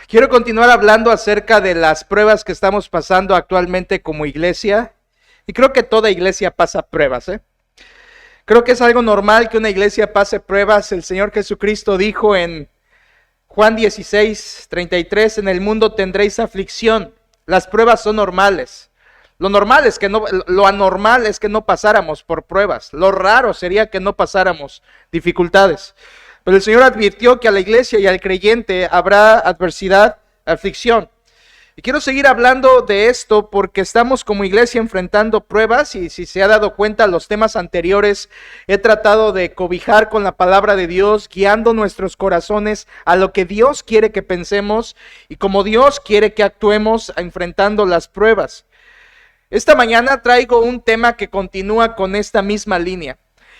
Quiero continuar hablando acerca de las pruebas que estamos pasando actualmente como iglesia. Y creo que toda iglesia pasa pruebas, Creo que es algo normal que una iglesia pase pruebas. El Señor Jesucristo dijo en Juan 16:33, en el mundo tendréis aflicción. Las pruebas son normales. Lo anormal es que no pasáramos por pruebas. Lo raro sería que no pasáramos dificultades. Pero el Señor advirtió que a la iglesia y al creyente habrá adversidad, aflicción. Y quiero seguir hablando de esto porque estamos como iglesia enfrentando pruebas y si se ha dado cuenta, los temas anteriores he tratado de cobijar con la palabra de Dios, guiando nuestros corazones a lo que Dios quiere que pensemos y como Dios quiere que actuemos enfrentando las pruebas. Esta mañana traigo un tema que continúa con esta misma línea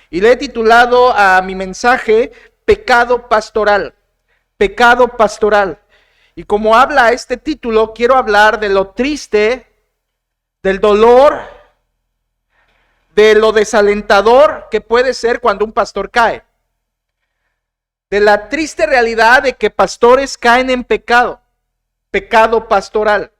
y le he titulado a mi mensaje Pecado Pastoral. Pecado Pastoral. Y como habla este título, quiero hablar de lo triste, del dolor, de lo desalentador que puede ser cuando un pastor cae. De la triste realidad de que pastores caen en pecado, pecado pastoral.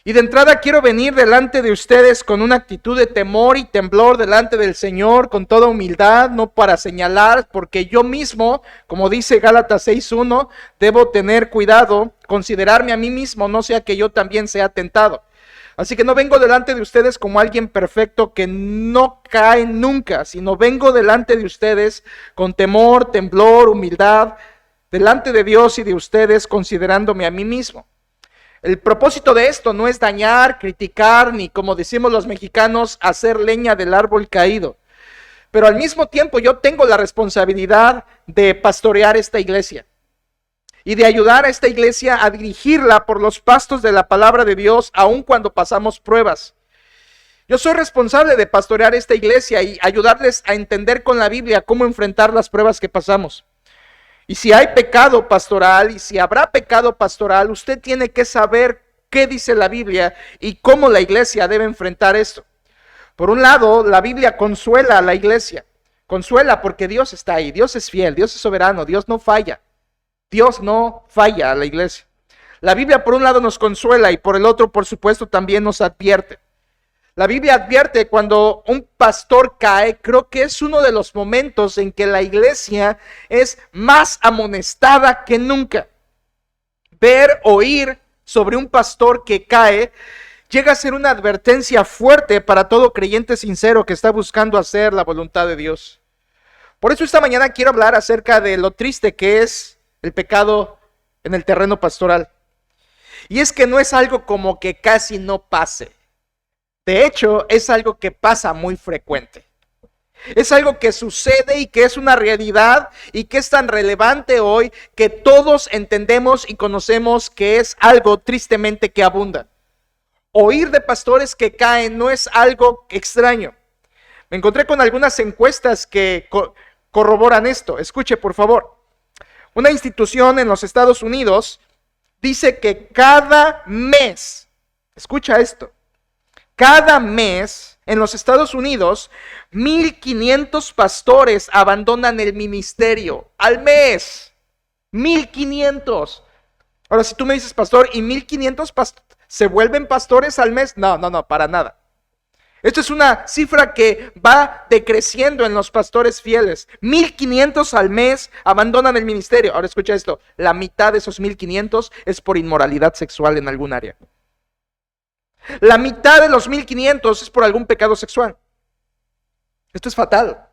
Y de entrada quiero venir delante de ustedes con una actitud de temor y temblor delante del Señor, con toda humildad, no para señalar, porque yo mismo, como dice Gálatas 6:1, debo tener cuidado, considerarme a mí mismo, no sea que yo también sea tentado. Así que no vengo delante de ustedes como alguien perfecto que no cae nunca, sino vengo delante de ustedes con temor, temblor, humildad, delante de Dios y de ustedes, considerándome a mí mismo. El propósito de esto no es dañar, criticar, ni como decimos los mexicanos, hacer leña del árbol caído. Pero al mismo tiempo yo tengo la responsabilidad de pastorear esta iglesia y de ayudar a esta iglesia a dirigirla por los pastos de la palabra de Dios, aun cuando pasamos pruebas. Yo soy responsable de pastorear esta iglesia y ayudarles a entender con la Biblia cómo enfrentar las pruebas que pasamos. Y si hay pecado pastoral y si habrá pecado pastoral, usted tiene que saber qué dice la Biblia y cómo la iglesia debe enfrentar esto. Por un lado, la Biblia consuela a la iglesia. Consuela porque Dios está ahí, Dios es fiel, Dios es soberano, Dios no falla. Dios no falla a la iglesia. La Biblia por un lado nos consuela y por el otro, por supuesto, también nos advierte. La Biblia advierte cuando un pastor cae, creo que es uno de los momentos en que la iglesia es más amonestada que nunca. Ver, oír sobre un pastor que cae, llega a ser una advertencia fuerte para todo creyente sincero que está buscando hacer la voluntad de Dios. Por eso esta mañana quiero hablar acerca de lo triste que es el pecado en el terreno pastoral. Y es que no es algo como que casi no pase. De hecho, es algo que pasa muy frecuente. Es algo que sucede y que es una realidad y que es tan relevante hoy que todos entendemos y conocemos que es algo tristemente que abunda. Oír de pastores que caen no es algo extraño. Me encontré con algunas encuestas que corroboran esto. Escuche, por favor. Una institución en los Estados Unidos dice que cada mes, escucha esto, cada mes en los Estados Unidos, 1,500 pastores abandonan el ministerio al mes. 1,500. Ahora, si tú me dices, pastor, ¿y 1,500 se vuelven pastores al mes? No, para nada. Esto es una cifra que va decreciendo en los pastores fieles. 1,500 al mes abandonan el ministerio. Ahora escucha esto, la mitad de esos 1,500 es por inmoralidad sexual en algún área. La mitad de los 1,500 es por algún pecado sexual. Esto es fatal.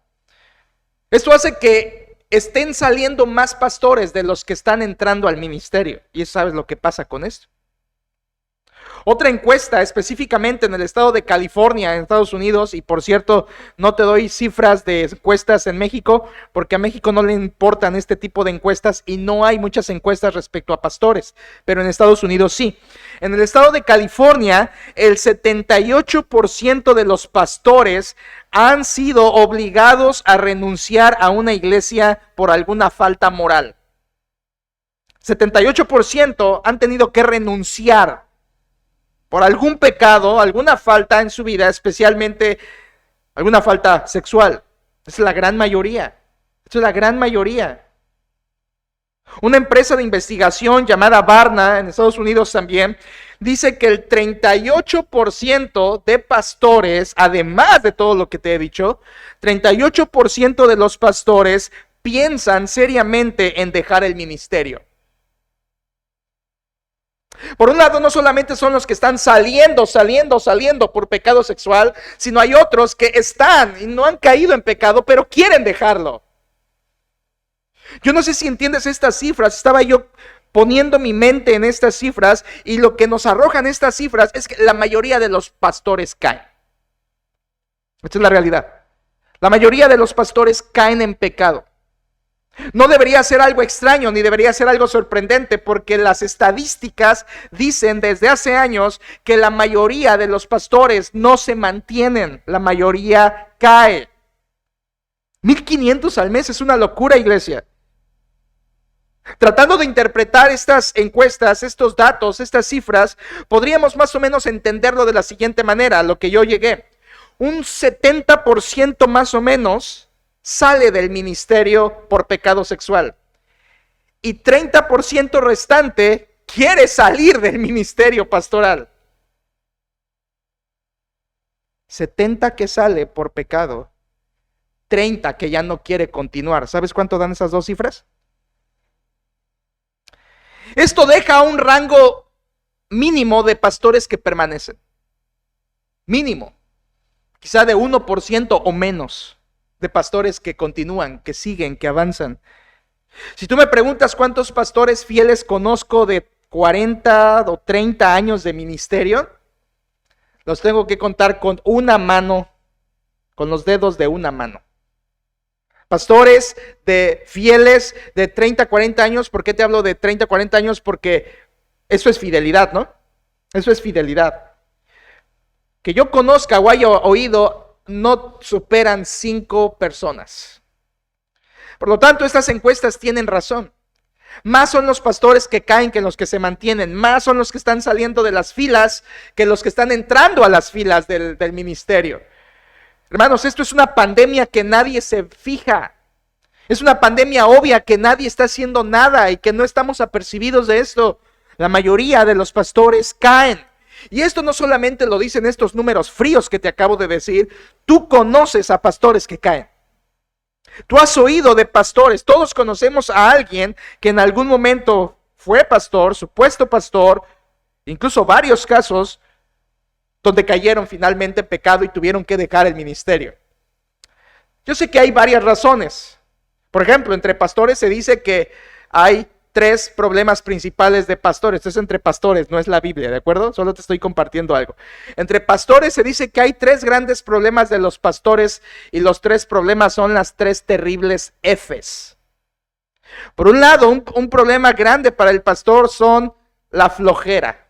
Esto hace que estén saliendo más pastores de los que están entrando al ministerio. Y ¿sabes lo que pasa con esto? Otra encuesta específicamente en el estado de California, en Estados Unidos, y por cierto, no te doy cifras de encuestas en México, porque a México no le importan este tipo de encuestas y no hay muchas encuestas respecto a pastores, pero en Estados Unidos sí. En el estado de California, el 78% de los pastores han sido obligados a renunciar a una iglesia por alguna falta moral. 78% han tenido que renunciar por algún pecado, alguna falta en su vida, especialmente alguna falta sexual. Es la gran mayoría. Es la gran mayoría. Una empresa de investigación llamada Barna, en Estados Unidos también, dice que el 38% de pastores, además de todo lo que te he dicho, 38% de los pastores piensan seriamente en dejar el ministerio. Por un lado, no solamente son los que están saliendo por pecado sexual, sino hay otros que están y no han caído en pecado, pero quieren dejarlo. Yo no sé si entiendes estas cifras. Estaba yo poniendo mi mente en estas cifras y lo que nos arrojan estas cifras es que la mayoría de los pastores caen. Esta es la realidad. La mayoría de los pastores caen en pecado. No debería ser algo extraño ni debería ser algo sorprendente, porque las estadísticas dicen desde hace años que la mayoría de los pastores no se mantienen, la mayoría cae. 1,500 al mes es una locura, iglesia. Tratando de interpretar estas encuestas, estos datos, estas cifras, podríamos más o menos entenderlo de la siguiente manera, a lo que yo llegué. Un 70% más o menos sale del ministerio por pecado sexual. Y 30% restante quiere salir del ministerio pastoral. 70 que sale por pecado, 30 que ya no quiere continuar. ¿Sabes cuánto dan esas dos cifras? Esto deja un rango mínimo de pastores que permanecen. Mínimo. Quizá de 1% o menos de pastores que continúan, que siguen, que avanzan. Si tú me preguntas cuántos pastores fieles conozco de 40 o 30 años de ministerio, los tengo que contar con una mano, con los dedos de una mano. Pastores de fieles de 30, 40 años. ¿Por qué te hablo de 30, 40 años? Porque eso es fidelidad, ¿no? Eso es fidelidad. Que yo conozca o haya oído, no superan 5 personas. Por lo tanto, estas encuestas tienen razón. Más son los pastores que caen que los que se mantienen. Más son los que están saliendo de las filas que los que están entrando a las filas del ministerio. Hermanos, esto es una pandemia que nadie se fija. Es una pandemia obvia que nadie está haciendo nada y que no estamos apercibidos de esto. La mayoría de los pastores caen. Y esto no solamente lo dicen estos números fríos que te acabo de decir. Tú conoces a pastores que caen. Tú has oído de pastores. Todos conocemos a alguien que en algún momento fue pastor, supuesto pastor, incluso varios casos donde cayeron finalmente en pecado y tuvieron que dejar el ministerio. Yo sé que hay varias razones. Por ejemplo, entre pastores se dice que hay 3 problemas principales de pastores. Esto es entre pastores, no es la Biblia, ¿de acuerdo? Solo te estoy compartiendo algo. Entre pastores se dice que hay 3 grandes problemas de los pastores y los 3 problemas son las 3 terribles Fs. Por un lado, un problema grande para el pastor son la flojera.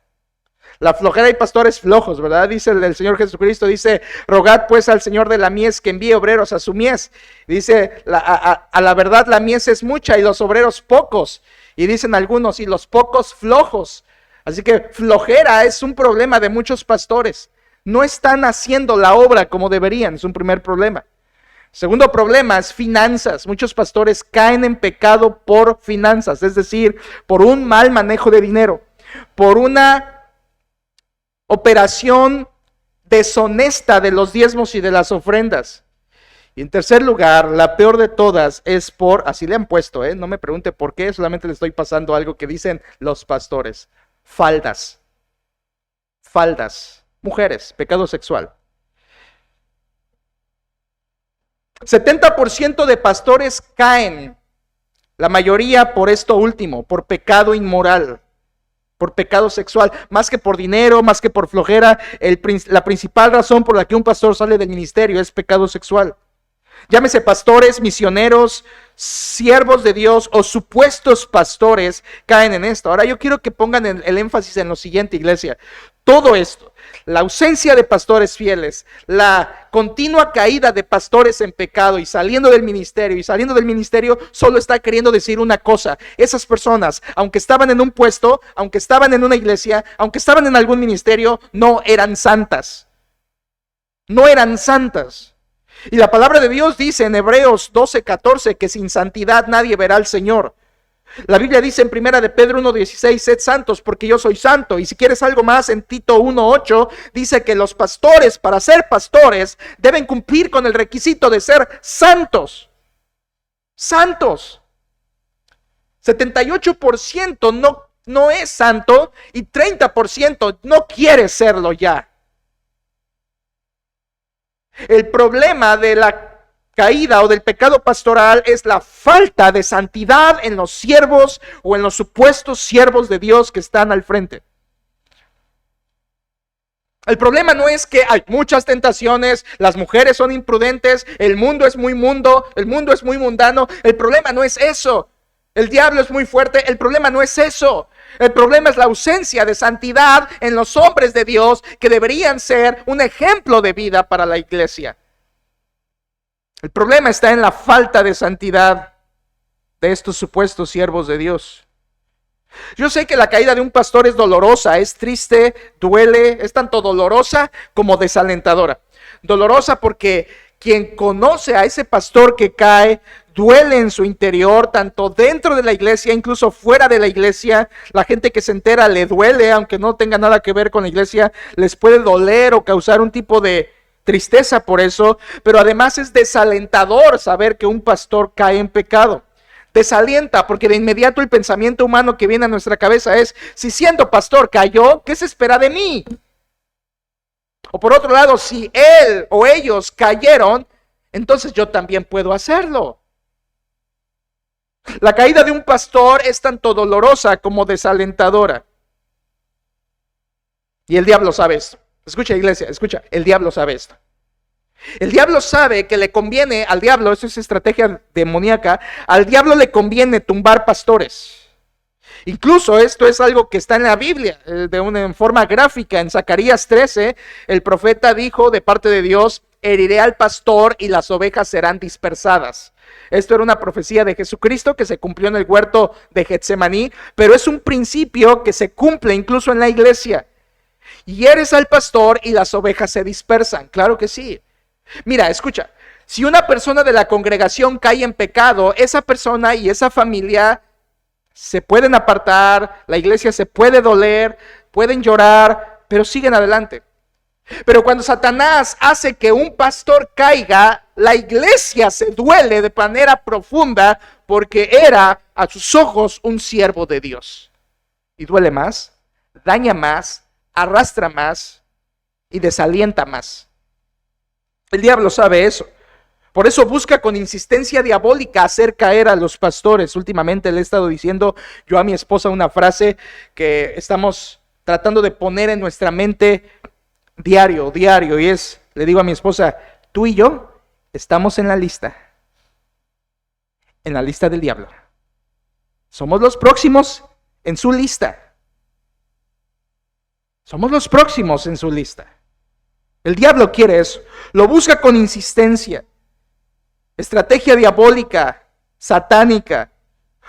La flojera, hay pastores flojos, ¿verdad? Dice el Señor Jesucristo, dice, rogad pues al Señor de la mies que envíe obreros a su mies. Dice, a la verdad la mies es mucha y los obreros pocos. Y dicen algunos, y los pocos flojos. Así que flojera es un problema de muchos pastores. No están haciendo la obra como deberían, es un primer problema. Segundo problema es finanzas. Muchos pastores caen en pecado por finanzas, es decir, por un mal manejo de dinero, por una operación deshonesta de los diezmos y de las ofrendas. Y en tercer lugar, la peor de todas es por, así le han puesto, no me pregunte por qué, solamente le estoy pasando algo que dicen los pastores, faldas, mujeres, pecado sexual. 70% de pastores caen, la mayoría por esto último, por pecado inmoral, por pecado sexual, más que por dinero, más que por flojera. La principal razón por la que un pastor sale del ministerio es pecado sexual. Llámese pastores, misioneros, siervos de Dios o supuestos pastores caen en esto. Ahora yo quiero que pongan el énfasis en lo siguiente, iglesia. Todo esto, la ausencia de pastores fieles, la continua caída de pastores en pecado y saliendo del ministerio, solo está queriendo decir una cosa. Esas personas, aunque estaban en un puesto, aunque estaban en una iglesia, aunque estaban en algún ministerio, no eran santas. No eran santas. Y la palabra de Dios dice en Hebreos 12:14 que sin santidad nadie verá al Señor. La Biblia dice en 1 de Pedro 1:16, sed santos porque yo soy santo. Y si quieres algo más, en Tito 1:8 dice que los pastores, para ser pastores, deben cumplir con el requisito de ser santos. Santos. 78% no es santo y 30% no quiere serlo ya. El problema de la caída o del pecado pastoral es la falta de santidad en los siervos o en los supuestos siervos de Dios que están al frente. El problema no es que hay muchas tentaciones, las mujeres son imprudentes, el mundo es muy mundano. El problema no es eso. El diablo es muy fuerte, el problema no es eso. El problema es la ausencia de santidad en los hombres de Dios que deberían ser un ejemplo de vida para la iglesia. El problema está en la falta de santidad de estos supuestos siervos de Dios. Yo sé que la caída de un pastor es dolorosa, es triste, duele, es tanto dolorosa como desalentadora. Dolorosa porque quien conoce a ese pastor que cae, duele en su interior, tanto dentro de la iglesia, incluso fuera de la iglesia. La gente que se entera le duele, aunque no tenga nada que ver con la iglesia, les puede doler o causar un tipo de tristeza por eso, pero además es desalentador saber que un pastor cae en pecado. Desalienta porque de inmediato el pensamiento humano que viene a nuestra cabeza es, si siendo pastor cayó, ¿qué se espera de mí? O por otro lado, si él o ellos cayeron, entonces yo también puedo hacerlo. La caída de un pastor es tanto dolorosa como desalentadora. Y el diablo sabe esto. Escucha, iglesia, escucha, el diablo sabe esto. El diablo sabe que le conviene al diablo, eso es estrategia demoníaca, al diablo le conviene tumbar pastores. Incluso esto es algo que está en la Biblia, en forma gráfica. En Zacarías 13, el profeta dijo de parte de Dios, heriré al pastor y las ovejas serán dispersadas. Esto era una profecía de Jesucristo que se cumplió en el huerto de Getsemaní, pero es un principio que se cumple incluso en la iglesia. Hieres al pastor y las ovejas se dispersan. Claro que sí. Mira, escucha. Si una persona de la congregación cae en pecado, esa persona y esa familia se pueden apartar, la iglesia se puede doler, pueden llorar, pero siguen adelante. Pero cuando Satanás hace que un pastor caiga, la iglesia se duele de manera profunda porque era a sus ojos un siervo de Dios. Y duele más, daña más, arrastra más y desalienta más. El diablo sabe eso. Por eso busca con insistencia diabólica hacer caer a los pastores. Últimamente le he estado diciendo yo a mi esposa una frase que estamos tratando de poner en nuestra mente diario, y es, le digo a mi esposa, tú y yo estamos en la lista del diablo. Somos los próximos en su lista. Somos los próximos en su lista. El diablo quiere eso, lo busca con insistencia. Estrategia diabólica, satánica.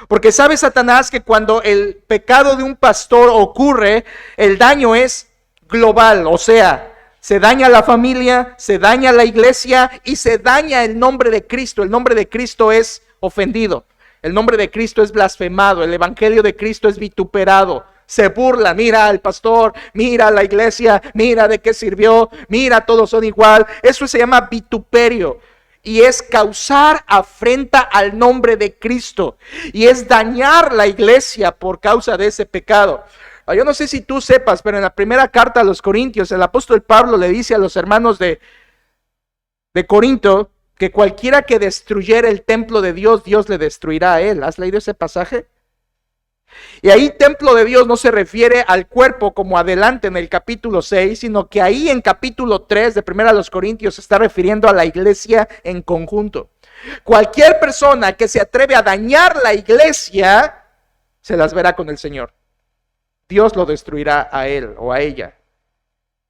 Porque sabe Satanás que cuando el pecado de un pastor ocurre, el daño es global, o sea, se daña la familia, se daña la iglesia y se daña el nombre de Cristo. El nombre de Cristo es ofendido, el nombre de Cristo es blasfemado, el evangelio de Cristo es vituperado. Se burla, mira al pastor, mira a la iglesia, mira de qué sirvió, mira, todos son igual. Eso se llama vituperio. Y es causar afrenta al nombre de Cristo. Y es dañar la iglesia por causa de ese pecado. Yo no sé si tú sepas, pero en la primera carta a los Corintios, el apóstol Pablo le dice a los hermanos de Corinto que cualquiera que destruyera el templo de Dios, Dios le destruirá a él. ¿Has leído ese pasaje? Y ahí templo de Dios no se refiere al cuerpo como adelante en el capítulo 6, sino que ahí en capítulo 3 de 1 a los Corintios se está refiriendo a la iglesia en conjunto. Cualquier persona que se atreve a dañar la iglesia, se las verá con el Señor. Dios lo destruirá a él o a ella.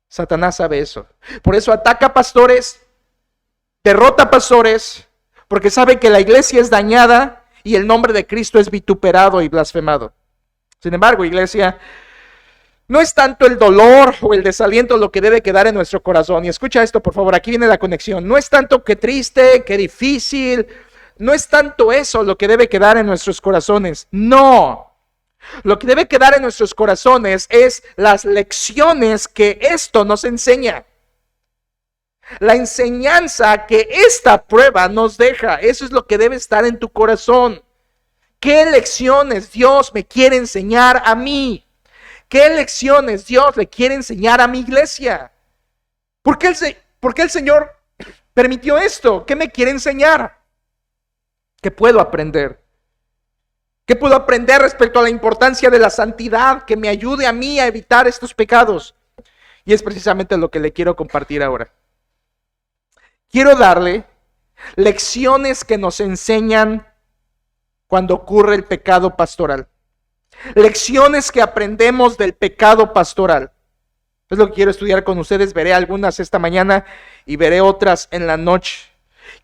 Satanás sabe eso. Por eso ataca pastores, derrota pastores, porque sabe que la iglesia es dañada y el nombre de Cristo es vituperado y blasfemado. Sin embargo, iglesia, no es tanto el dolor o el desaliento lo que debe quedar en nuestro corazón. Y escucha esto, por favor, aquí viene la conexión. No es tanto que triste, que difícil, no es tanto eso lo que debe quedar en nuestros corazones. No. Lo que debe quedar en nuestros corazones es las lecciones que esto nos enseña. La enseñanza que esta prueba nos deja. Eso es lo que debe estar en tu corazón. ¿Qué lecciones Dios me quiere enseñar a mí? ¿Qué lecciones Dios le quiere enseñar a mi iglesia? ¿Por qué el Señor permitió esto? ¿Qué me quiere enseñar? ¿Qué puedo aprender? ¿Qué puedo aprender respecto a la importancia de la santidad que me ayude a mí a evitar estos pecados? Y es precisamente lo que le quiero compartir ahora. Quiero darle lecciones que nos enseñan cuando ocurre el pecado pastoral. Lecciones que aprendemos del pecado pastoral. Es lo que quiero estudiar con ustedes. Veré algunas esta mañana y veré otras en la noche.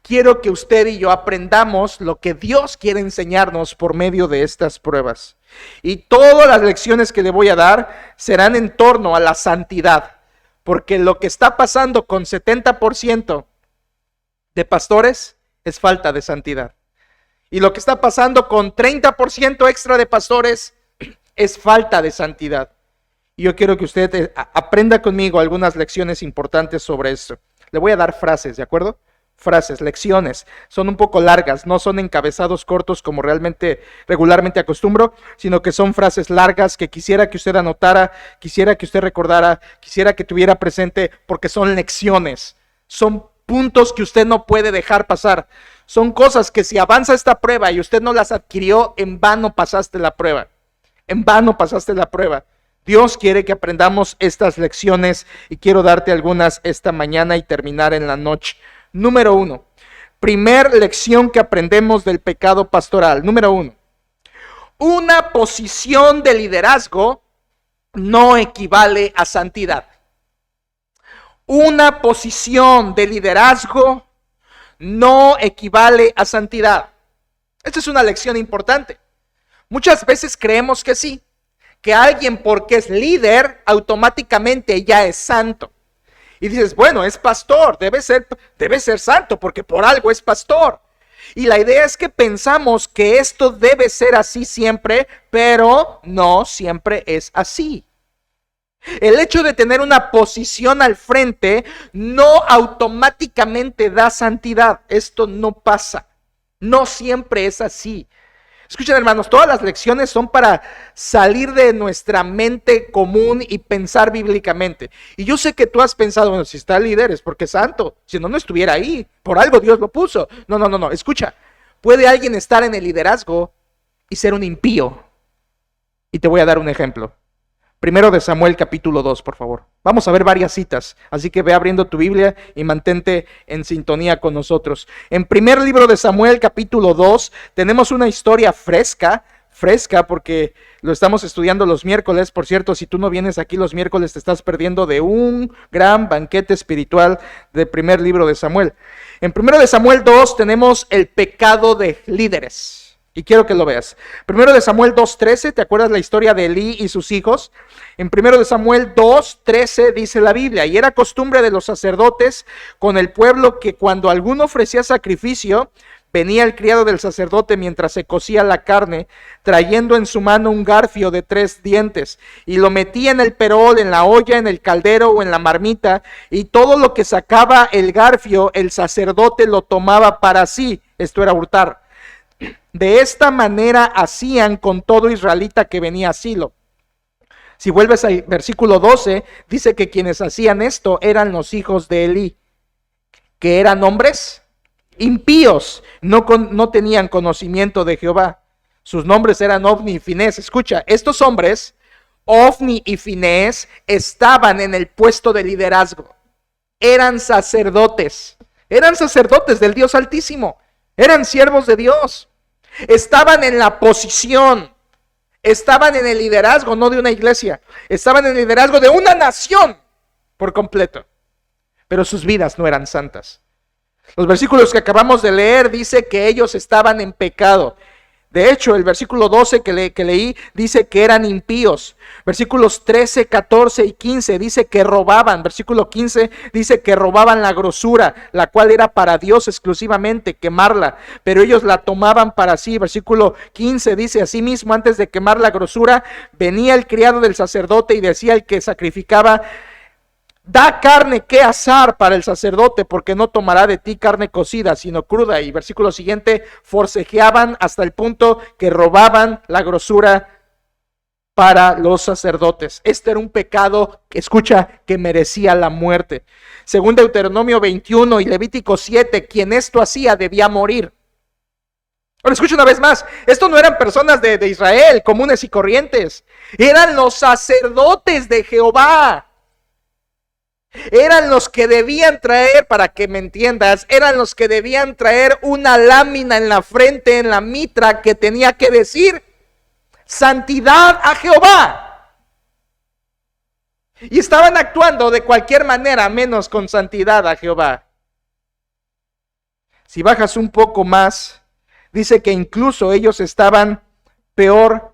Quiero que usted y yo aprendamos lo que Dios quiere enseñarnos por medio de estas pruebas. Y todas las lecciones que le voy a dar serán en torno a la santidad. Porque lo que está pasando con 70% de pastores es falta de santidad. Y lo que está pasando con 30% extra de pastores es falta de santidad. Y yo quiero que usted aprenda conmigo algunas lecciones importantes sobre esto. Le voy a dar frases, ¿de acuerdo? Frases, lecciones. Son un poco largas, no son encabezados cortos como regularmente acostumbro, sino que son frases largas que quisiera que usted anotara, quisiera que usted recordara, quisiera que tuviera presente, porque son lecciones. Son puntos que usted no puede dejar pasar. Son cosas que si avanza esta prueba y usted no las adquirió, en vano pasaste la prueba. En vano pasaste la prueba. Dios quiere que aprendamos estas lecciones y quiero darte algunas esta mañana y terminar en la noche. Número 1. Primer lección que aprendemos del pecado pastoral. Número 1. Una posición de liderazgo no equivale a santidad. Una posición de liderazgo no equivale a santidad. Esta es una lección importante. Muchas veces creemos que sí, que alguien porque es líder automáticamente ya es santo. Y dices, bueno, es pastor, debe ser santo porque por algo es pastor. Y la idea es que pensamos que esto debe ser así siempre, pero no siempre es así. El hecho de tener una posición al frente no automáticamente da santidad. Esto no pasa. No siempre es así. Escuchen, hermanos, todas las lecciones son para salir de nuestra mente común y pensar bíblicamente. Y yo sé que tú has pensado, bueno, si está el líder es porque es santo. Si no, no estuviera ahí. Por algo Dios lo puso. No. Escucha, puede alguien estar en el liderazgo y ser un impío. Y te voy a dar un ejemplo. Primero de Samuel capítulo 2, por favor. Vamos a ver varias citas, así que ve abriendo tu Biblia y mantente en sintonía con nosotros. En primer libro de Samuel capítulo 2 tenemos una historia fresca porque lo estamos estudiando los miércoles. Por cierto, si tú no vienes aquí los miércoles te estás perdiendo de un gran banquete espiritual del primer libro de Samuel. En primero de Samuel 2 tenemos el pecado de líderes. Y quiero que lo veas. Primero de Samuel 2:13, ¿te acuerdas la historia de Elí y sus hijos? En primero de Samuel 2:13 dice la Biblia, y era costumbre de los sacerdotes con el pueblo que cuando alguno ofrecía sacrificio, venía el criado del sacerdote mientras se cocía la carne, trayendo en su mano un garfio de 3 dientes, y lo metía en el perol, en la olla, en el caldero o en la marmita, y todo lo que sacaba el garfio, el sacerdote lo tomaba para sí. Esto era hurtar. De esta manera hacían con todo israelita que venía a Silo. Si vuelves al versículo 12, dice que quienes hacían esto eran los hijos de Elí, que eran hombres impíos, no tenían conocimiento de Jehová. Sus nombres eran Ofni y Finés. Escucha, estos hombres, Ofni y Finés, estaban en el puesto de liderazgo. Eran sacerdotes del Dios Altísimo, eran siervos de Dios. Estaban en la posición, estaban en el liderazgo, no de una iglesia, estaban en el liderazgo de una nación por completo, pero sus vidas no eran santas. Los versículos que acabamos de leer dice que ellos estaban en pecado. De hecho, el versículo 12 que leí dice que eran impíos. Versículos 13, 14 y 15 dice que robaban. Versículo 15 dice que robaban la grosura, la cual era para Dios exclusivamente, quemarla. Pero ellos la tomaban para sí. Versículo 15 dice, asimismo, antes de quemar la grosura, venía el criado del sacerdote y decía al que sacrificaba: da carne que asar para el sacerdote, porque no tomará de ti carne cocida, sino cruda. Y versículo siguiente, forcejeaban hasta el punto que robaban la grosura para los sacerdotes. Este era un pecado, escucha, que merecía la muerte. Según Deuteronomio 21 y Levítico 7, quien esto hacía debía morir. Ahora escucha una vez más, esto no eran personas de Israel, comunes y corrientes. Eran los sacerdotes de Jehová. Eran los que debían traer, para que me entiendas, eran los que debían traer una lámina en la frente, en la mitra, que tenía que decir: santidad a Jehová. Y estaban actuando de cualquier manera, menos con santidad a Jehová. Si bajas un poco más, dice que incluso ellos estaban peor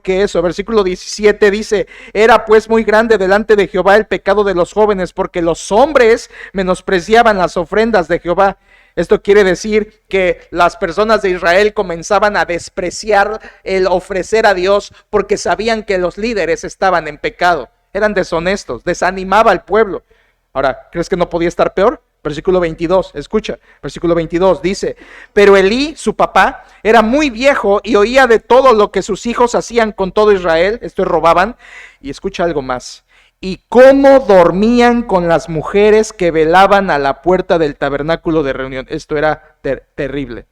que eso. Versículo 17 dice: era pues muy grande delante de Jehová el pecado de los jóvenes, porque los hombres menospreciaban las ofrendas de Jehová. Esto quiere decir que las personas de Israel comenzaban a despreciar el ofrecer a Dios, porque sabían que los líderes estaban en pecado, eran deshonestos, desanimaba al pueblo. Ahora, ¿crees que no podía estar peor? Versículo 22, escucha, versículo 22 dice: pero Elí, su papá, era muy viejo y oía de todo lo que sus hijos hacían con todo Israel, esto es, robaban, y escucha algo más: y cómo dormían con las mujeres que velaban a la puerta del tabernáculo de reunión. Esto era terrible.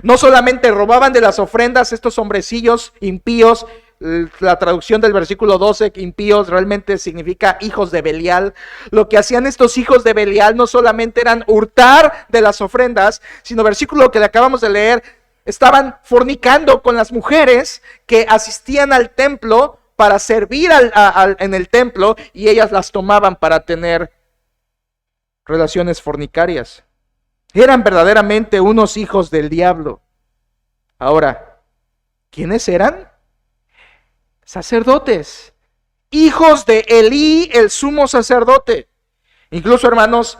No solamente robaban de las ofrendas estos hombrecillos impíos. La traducción del versículo 12, impíos, realmente significa hijos de Belial. Lo que hacían estos hijos de Belial no solamente eran hurtar de las ofrendas, sino, versículo que le acabamos de leer, estaban fornicando con las mujeres que asistían al templo para servir en el templo, y ellas las tomaban para tener relaciones fornicarias. Eran verdaderamente unos hijos del diablo. Ahora, ¿quiénes eran? Sacerdotes, hijos de Elí, el sumo sacerdote. Incluso, hermanos,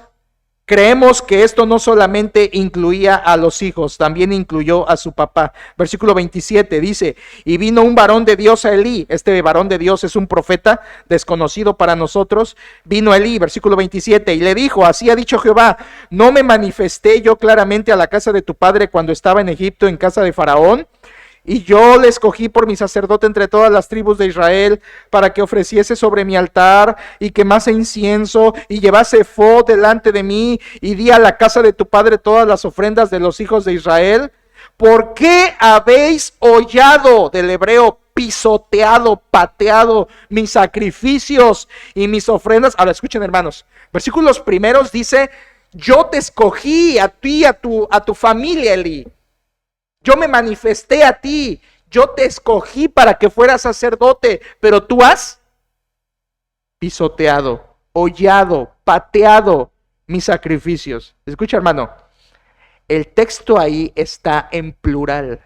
creemos que esto no solamente incluía a los hijos, también incluyó a su papá. Versículo 27 dice: y vino un varón de Dios a Elí. Este varón de Dios es un profeta desconocido para nosotros. Vino a Elí, versículo 27, y le dijo: así ha dicho Jehová, ¿no me manifesté yo claramente a la casa de tu padre cuando estaba en Egipto, en casa de Faraón? Y yo le escogí por mi sacerdote entre todas las tribus de Israel, para que ofreciese sobre mi altar y quemase incienso y llevase ephod delante de mí, y di a la casa de tu padre todas las ofrendas de los hijos de Israel. ¿Por qué habéis hollado, del hebreo pisoteado, pateado, mis sacrificios y mis ofrendas? Ahora escuchen, hermanos, versículos primeros dice: yo te escogí a ti, a tu familia, Elí. Yo me manifesté a ti, yo te escogí para que fueras sacerdote, pero tú has pisoteado, hollado, pateado mis sacrificios. Escucha, hermano, el texto ahí está en plural.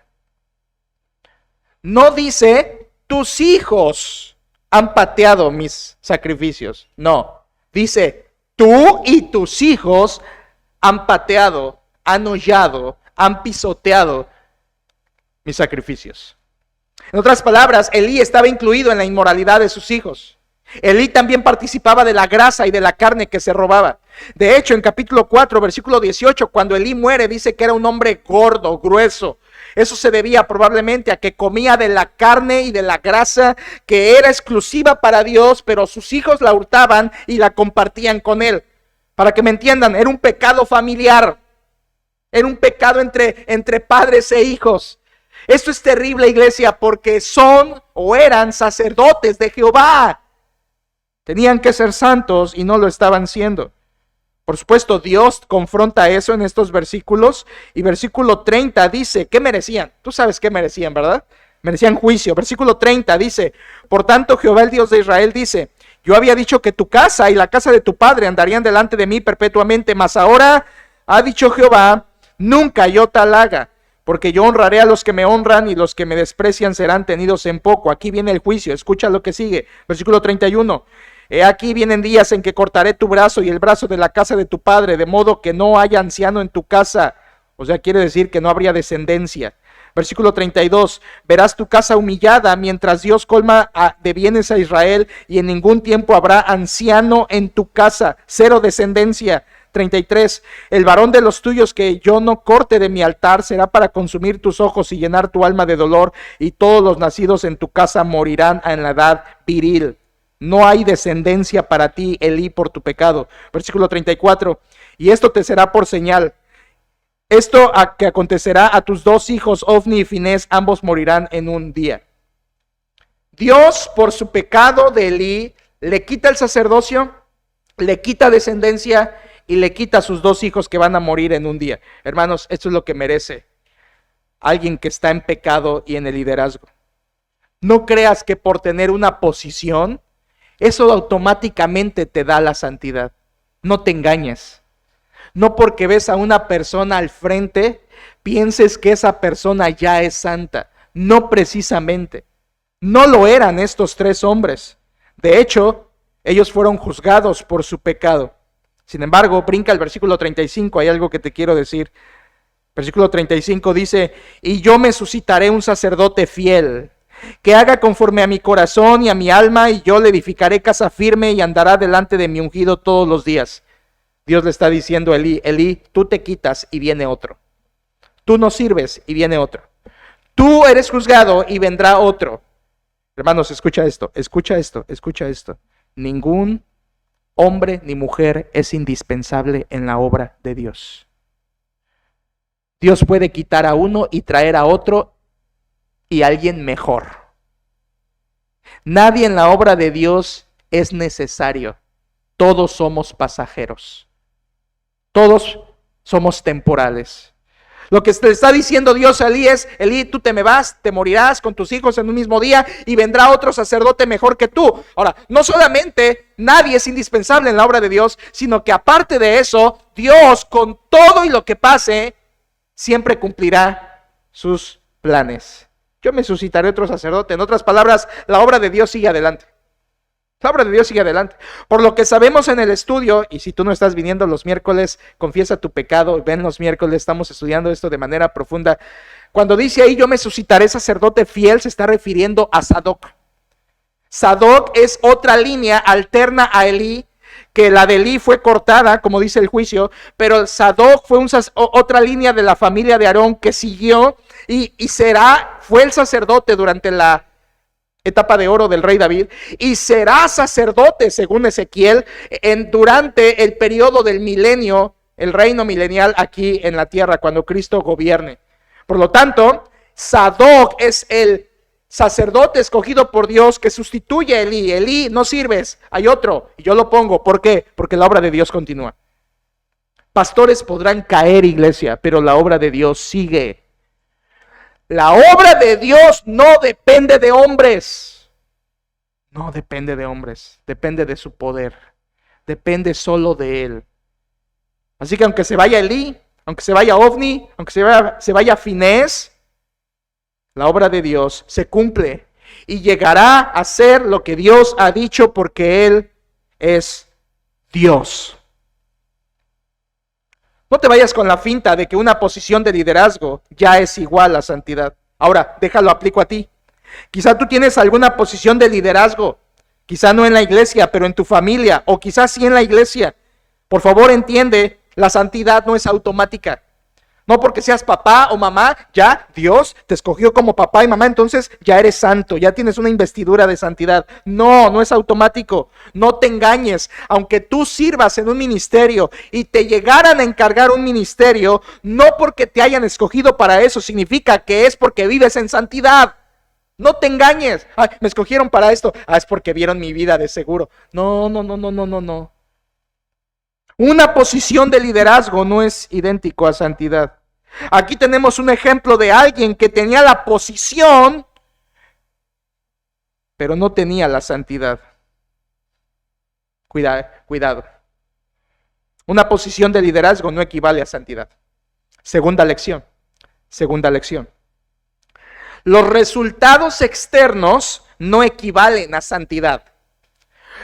No dice: tus hijos han pateado mis sacrificios. No, dice: tú y tus hijos han pateado, han hollado, han pisoteado mis sacrificios. En otras palabras, Elí estaba incluido en la inmoralidad de sus hijos. Elí también participaba de la grasa y de la carne que se robaba. De hecho, en capítulo 4, versículo 18, cuando Elí muere, dice que era un hombre gordo, grueso. Eso se debía probablemente a que comía de la carne y de la grasa que era exclusiva para Dios, pero sus hijos la hurtaban y la compartían con él. Para que me entiendan, era un pecado familiar. Era un pecado entre padres e hijos. Esto es terrible, iglesia, porque son o eran sacerdotes de Jehová. Tenían que ser santos y no lo estaban siendo. Por supuesto, Dios confronta eso en estos versículos, y versículo 30 dice: ¿qué merecían? Tú sabes qué merecían, ¿verdad? Merecían juicio. Versículo 30 dice: por tanto, Jehová, el Dios de Israel, dice: yo había dicho que tu casa y la casa de tu padre andarían delante de mí perpetuamente, mas ahora ha dicho Jehová: nunca yo tal haga. porque yo honraré a los que me honran y los que me desprecian serán tenidos en poco. Aquí viene el juicio, escucha lo que sigue, versículo 31. He aquí vienen días en que cortaré tu brazo y el brazo de la casa de tu padre, de modo que no haya anciano en tu casa. O sea, quiere decir que no habría descendencia. Versículo 32, verás tu casa humillada mientras Dios colma de bienes a Israel y en ningún tiempo habrá anciano en tu casa, cero descendencia. 33, el varón de los tuyos que yo no corte de mi altar será para consumir tus ojos y llenar tu alma de dolor, y todos los nacidos en tu casa morirán en la edad viril. No hay descendencia para ti, Elí, por tu pecado. Versículo 34, y esto te será por señal. Esto que acontecerá a tus dos hijos, Ofni y Finés, ambos morirán en un día. Dios, por su pecado de Elí, le quita el sacerdocio, le quita descendencia y le quita a sus dos hijos que van a morir en un día. Hermanos, esto es lo que merece alguien que está en pecado y en el liderazgo. No creas que por tener una posición, eso automáticamente te da la santidad. No te engañes. No porque ves a una persona al frente, pienses que esa persona ya es santa. No precisamente. No lo eran estos tres hombres. De hecho, ellos fueron juzgados por su pecado. Sin embargo, brinca el versículo 35, hay algo que te quiero decir. Versículo 35 dice, y yo me suscitaré un sacerdote fiel, que haga conforme a mi corazón y a mi alma, y yo le edificaré casa firme y andará delante de mi ungido todos los días. Dios le está diciendo a Elí, Elí, tú te quitas y viene otro. Tú no sirves y viene otro. Tú eres juzgado y vendrá otro. Hermanos, escucha esto, escucha esto, escucha esto. Ningún hombre ni mujer es indispensable en la obra de Dios. Dios puede quitar a uno y traer a otro y a alguien mejor. Nadie en la obra de Dios es necesario. Todos somos pasajeros. Todos somos temporales. Lo que te está diciendo Dios a Elí es, Elí, tú te me vas, te morirás con tus hijos en un mismo día y vendrá otro sacerdote mejor que tú. Ahora, no solamente nadie es indispensable en la obra de Dios, sino que aparte de eso, Dios con todo y lo que pase, siempre cumplirá sus planes. Yo me suscitaré otro sacerdote. En otras palabras, la obra de Dios sigue adelante. La obra de Dios sigue adelante. Por lo que sabemos en el estudio, y si tú no estás viniendo los miércoles, confiesa tu pecado, ven los miércoles, estamos estudiando esto de manera profunda. Cuando dice ahí, yo me suscitaré sacerdote fiel, se está refiriendo a Sadoc. Sadoc es otra línea alterna a Elí, que la de Elí fue cortada, como dice el juicio, pero Sadoc fue otra línea de la familia de Aarón que siguió y fue el sacerdote durante la etapa de oro del rey David, y será sacerdote, según Ezequiel, durante el periodo del milenio, el reino milenial aquí en la tierra, cuando Cristo gobierne. Por lo tanto, Sadoc es el sacerdote escogido por Dios que sustituye a Elí. Elí, no sirves, hay otro, y yo lo pongo. ¿Por qué? Porque la obra de Dios continúa. Pastores podrán caer, iglesia, pero la obra de Dios sigue. La obra de Dios no depende de hombres. No depende de hombres. Depende de su poder. Depende solo de Él. Así que aunque se vaya Elí, aunque se vaya Ofni, aunque se vaya Finés, la obra de Dios se cumple y llegará a ser lo que Dios ha dicho porque Él es Dios. No te vayas con la finta de que una posición de liderazgo ya es igual a santidad. Ahora, déjalo, aplico a ti. Quizá tú tienes alguna posición de liderazgo, quizá no en la iglesia, pero en tu familia, o quizás sí en la iglesia. Por favor, entiende, la santidad no es automática. No porque seas papá o mamá, ya Dios te escogió como papá y mamá, entonces ya eres santo, ya tienes una investidura de santidad. No, no es automático. No te engañes. Aunque tú sirvas en un ministerio y te llegaran a encargar un ministerio, no porque te hayan escogido para eso, significa que es porque vives en santidad. No te engañes. Ay, me escogieron para esto. Es porque vieron mi vida de seguro. No. Una posición de liderazgo no es idéntico a santidad. Aquí tenemos un ejemplo de alguien que tenía la posición, pero no tenía la santidad. Cuidado. Una posición de liderazgo no equivale a santidad. Segunda lección. Segunda lección. Los resultados externos no equivalen a santidad.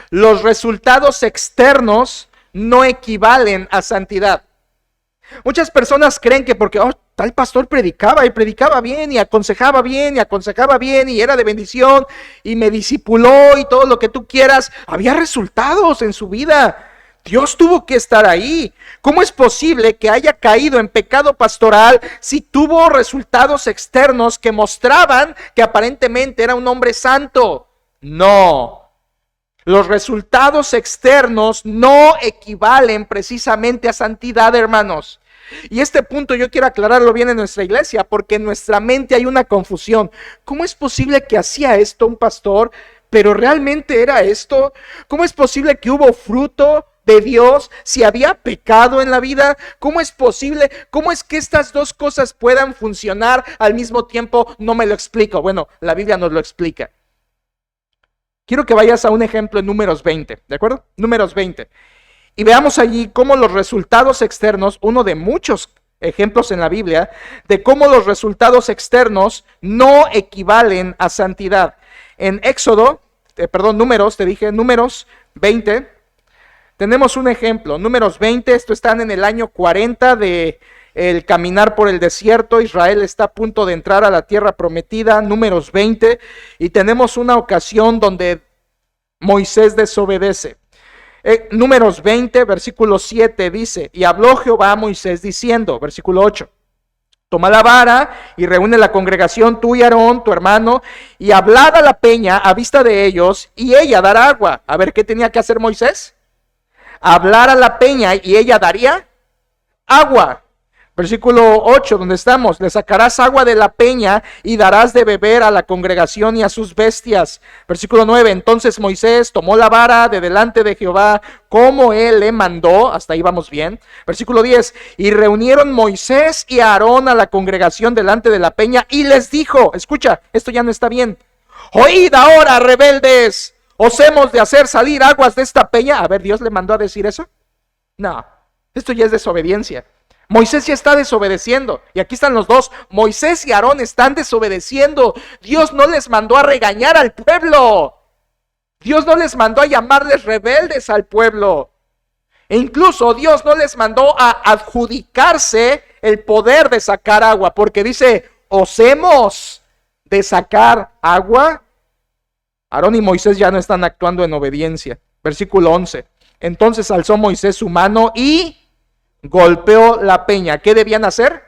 Los resultados externos no equivalen a santidad. Muchas personas creen que porque tal pastor predicaba y predicaba bien y aconsejaba bien y aconsejaba bien y era de bendición y me discipuló y todo lo que tú quieras, había resultados en su vida. Dios tuvo que estar ahí. ¿Cómo es posible que haya caído en pecado pastoral si tuvo resultados externos que mostraban que aparentemente era un hombre santo? No. Los resultados externos no equivalen precisamente a santidad, hermanos. Y este punto yo quiero aclararlo bien en nuestra iglesia, porque en nuestra mente hay una confusión. ¿Cómo es posible que hacía esto un pastor, pero realmente era esto? ¿Cómo es posible que hubo fruto de Dios si había pecado en la vida? ¿Cómo es posible? ¿Cómo es que estas dos cosas puedan funcionar al mismo tiempo? No me lo explico. Bueno, la Biblia nos lo explica. Quiero que vayas a un ejemplo en Números 20, ¿de acuerdo? Números 20. Y veamos allí cómo los resultados externos, uno de muchos ejemplos en la Biblia, de cómo los resultados externos no equivalen a santidad. En Números 20, tenemos un ejemplo. Números 20, esto están en el año 40 de el caminar por el desierto. Israel está a punto de entrar a la tierra prometida. Números 20, y tenemos una ocasión donde Moisés desobedece. Números 20, versículo 7 dice: y habló Jehová a Moisés diciendo, versículo 8, toma la vara y reúne la congregación, tú y Aarón, tu hermano, y hablad a la peña a vista de ellos, y ella dará agua. A ver, ¿qué tenía que hacer Moisés? Hablar a la peña y ella daría agua. Versículo 8, donde estamos: le sacarás agua de la peña y darás de beber a la congregación y a sus bestias. Versículo 9, entonces Moisés tomó la vara de delante de Jehová como él le mandó. Hasta ahí vamos bien. Versículo 10, y reunieron Moisés y Aarón a la congregación delante de la peña y les dijo, escucha, esto ya no está bien: oíd ahora, rebeldes, ¿os hemos de hacer salir aguas de esta peña? A ver, ¿Dios le mandó a decir eso? No, esto ya es desobediencia. Moisés ya está desobedeciendo. Y aquí están los dos. Moisés y Aarón están desobedeciendo. Dios no les mandó a regañar al pueblo. Dios no les mandó a llamarles rebeldes al pueblo. E incluso Dios no les mandó a adjudicarse el poder de sacar agua. Porque dice, ¿os hemos de sacar agua? Aarón y Moisés ya no están actuando en obediencia. Versículo 11. Entonces alzó Moisés su mano y golpeó la peña. ¿Qué debían hacer?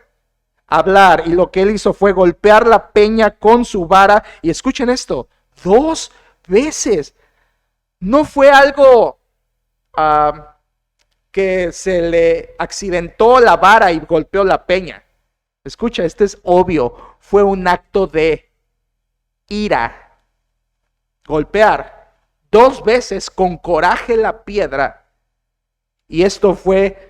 Hablar. Y lo que él hizo fue golpear la peña con su vara. Y escuchen esto, 2 veces. No fue algo que se le accidentó la vara y golpeó la peña. Escucha, este es obvio. Fue un acto de ira. Golpear 2 veces con coraje la piedra. Y esto fue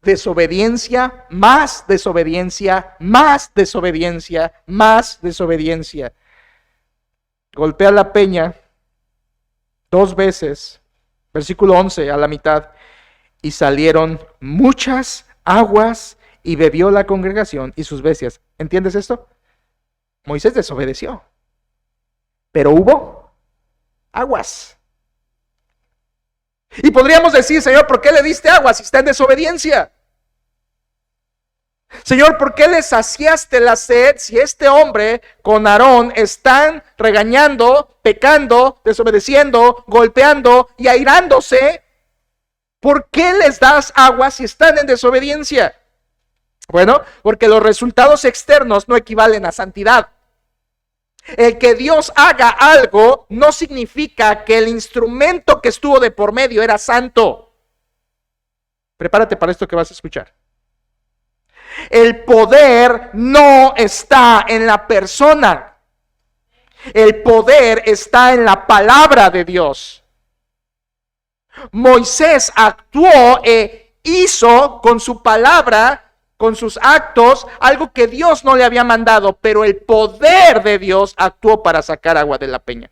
desobediencia, más desobediencia, más desobediencia, más desobediencia. Golpea la peña 2 veces, versículo 11 a la mitad, y salieron muchas aguas y bebió la congregación y sus bestias. ¿Entiendes esto? Moisés desobedeció, pero hubo aguas. Y podríamos decir, Señor, ¿por qué le diste agua si está en desobediencia? Señor, ¿por qué le saciaste la sed si este hombre con Aarón están regañando, pecando, desobedeciendo, golpeando y airándose? ¿Por qué les das agua si están en desobediencia? Bueno, porque los resultados externos no equivalen a santidad. El que Dios haga algo no significa que el instrumento que estuvo de por medio era santo. Prepárate para esto que vas a escuchar. El poder no está en la persona. El poder está en la palabra de Dios. Moisés actuó e hizo con su palabra, con sus actos, algo que Dios no le había mandado, pero el poder de Dios actuó para sacar agua de la peña.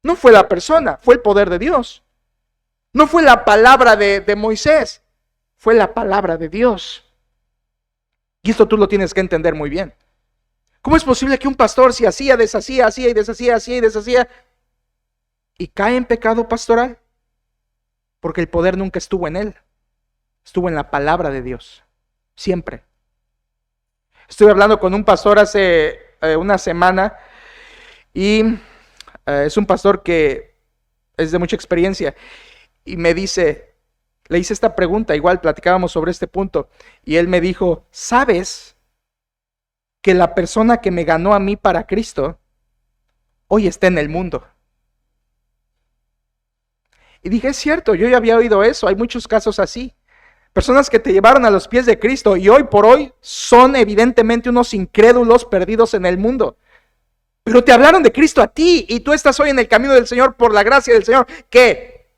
No fue la persona, fue el poder de Dios. No fue la palabra de Moisés, fue la palabra de Dios. Y esto tú lo tienes que entender muy bien. ¿Cómo es posible que un pastor se hacía, deshacía, hacía y deshacía, hacía y deshacía, y cae en pecado pastoral? Porque el poder nunca estuvo en él, estuvo en la palabra de Dios, siempre. Estuve hablando con un pastor hace una semana y es un pastor que es de mucha experiencia y me dice, le hice esta pregunta, igual platicábamos sobre este punto y él me dijo, ¿sabes que la persona que me ganó a mí para Cristo hoy está en el mundo? Y dije, es cierto, yo ya había oído eso, hay muchos casos así. Personas que te llevaron a los pies de Cristo y hoy por hoy son evidentemente unos incrédulos perdidos en el mundo. Pero te hablaron de Cristo a ti y tú estás hoy en el camino del Señor por la gracia del Señor. ¿Qué?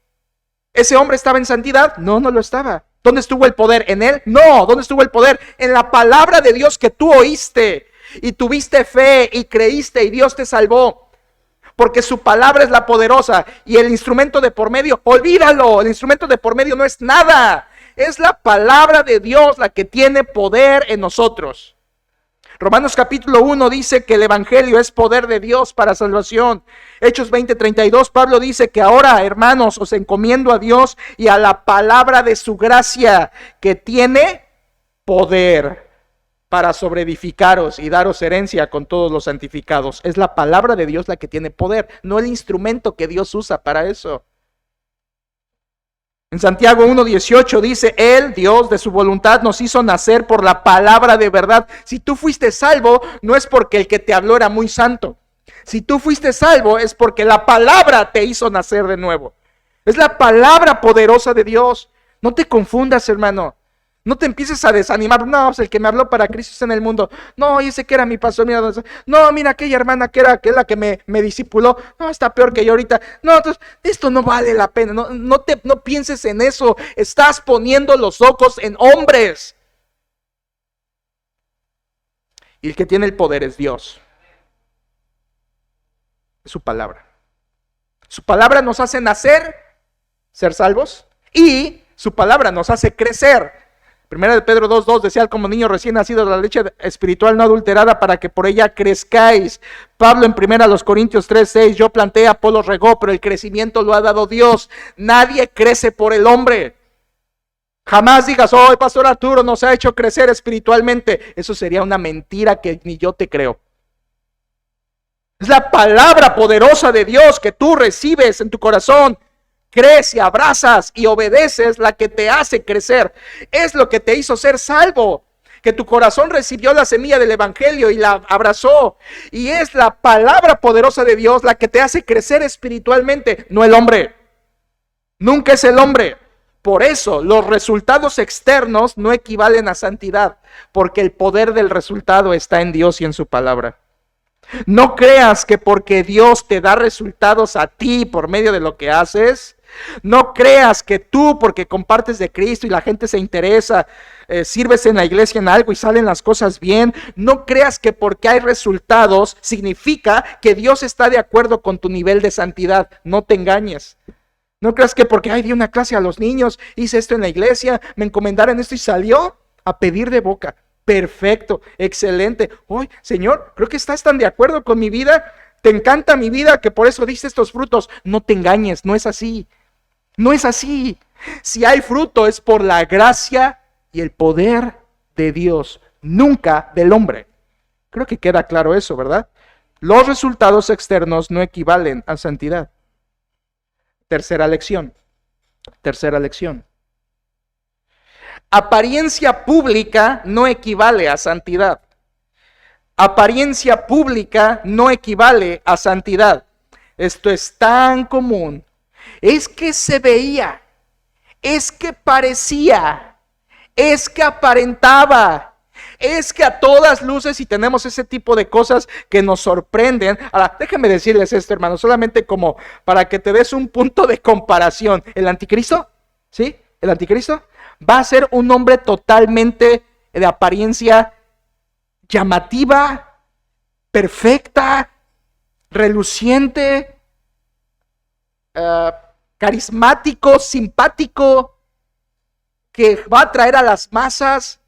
¿Ese hombre estaba en santidad? No, no lo estaba. ¿Dónde estuvo el poder? ¿En él? No. ¿Dónde estuvo el poder? En la palabra de Dios que tú oíste y tuviste fe y creíste y Dios te salvó. Porque su palabra es la poderosa y el instrumento de por medio, olvídalo, el instrumento de por medio no es nada. Es la palabra de Dios la que tiene poder en nosotros. Romanos capítulo 1 dice que el evangelio es poder de Dios para salvación. Hechos 20:32, Pablo dice que ahora, hermanos, os encomiendo a Dios y a la palabra de su gracia, que tiene poder para sobreedificaros y daros herencia con todos los santificados. Es la palabra de Dios la que tiene poder, no el instrumento que Dios usa para eso. En Santiago 1:18 dice, Él, Dios, de su voluntad nos hizo nacer por la palabra de verdad. Si tú fuiste salvo, no es porque el que te habló era muy santo. Si tú fuiste salvo, es porque la palabra te hizo nacer de nuevo. Es la palabra poderosa de Dios. No te confundas, hermano. No te empieces a desanimar. No, pues el que me habló para Cristo está en el mundo. No, ese que era mi pastor. Mira, no, mira aquella hermana que era la que me discipuló. No, está peor que yo ahorita. No, entonces, esto no vale la pena. No pienses en eso. Estás poniendo los ojos en hombres. Y el que tiene el poder es Dios. Es su palabra. Su palabra nos hace nacer, ser salvos. Y su palabra nos hace crecer. Primera de Pedro 2:2 decía, como niño recién nacido de la leche espiritual no adulterada para que por ella crezcáis. Pablo en primera los Corintios 3:6, yo planté, Apolo regó, pero el crecimiento lo ha dado Dios. Nadie crece por el hombre. Jamás digas, el pastor Arturo nos ha hecho crecer espiritualmente. Eso sería una mentira que ni yo te creo. Es la palabra poderosa de Dios que tú recibes en tu corazón. Crees y abrazas y obedeces la que te hace crecer. Es lo que te hizo ser salvo. Que tu corazón recibió la semilla del evangelio y la abrazó. Y es la palabra poderosa de Dios la que te hace crecer espiritualmente, no el hombre. Nunca es el hombre. Por eso los resultados externos no equivalen a santidad, porque el poder del resultado está en Dios y en su palabra. No creas que porque Dios te da resultados a ti por medio de lo que haces, no creas que tú porque compartes de Cristo y la gente se interesa, sirves en la iglesia en algo y salen las cosas bien, no creas que porque hay resultados significa que Dios está de acuerdo con tu nivel de santidad. No te engañes. No creas que porque di una clase a los niños, hice esto en la iglesia, me encomendaron esto y salió a pedir de boca. Perfecto, excelente. Señor, creo que estás tan de acuerdo con mi vida, te encanta mi vida que por eso diste estos frutos. No te engañes, no es así. No es así. Si hay fruto es por la gracia y el poder de Dios, nunca del hombre. Creo que queda claro eso, ¿verdad? Los resultados externos no equivalen a santidad. Tercera lección. Apariencia pública no equivale a santidad. Apariencia pública no equivale a santidad. Esto es tan común. Es que se veía, es que parecía, es que aparentaba, es que a todas luces, y tenemos ese tipo de cosas que nos sorprenden. Ahora, déjenme decirles esto, hermano, solamente como para que te des un punto de comparación. El anticristo, ¿sí? El anticristo va a ser un hombre totalmente de apariencia llamativa, perfecta, reluciente, carismático, simpático, que va a atraer a las masas.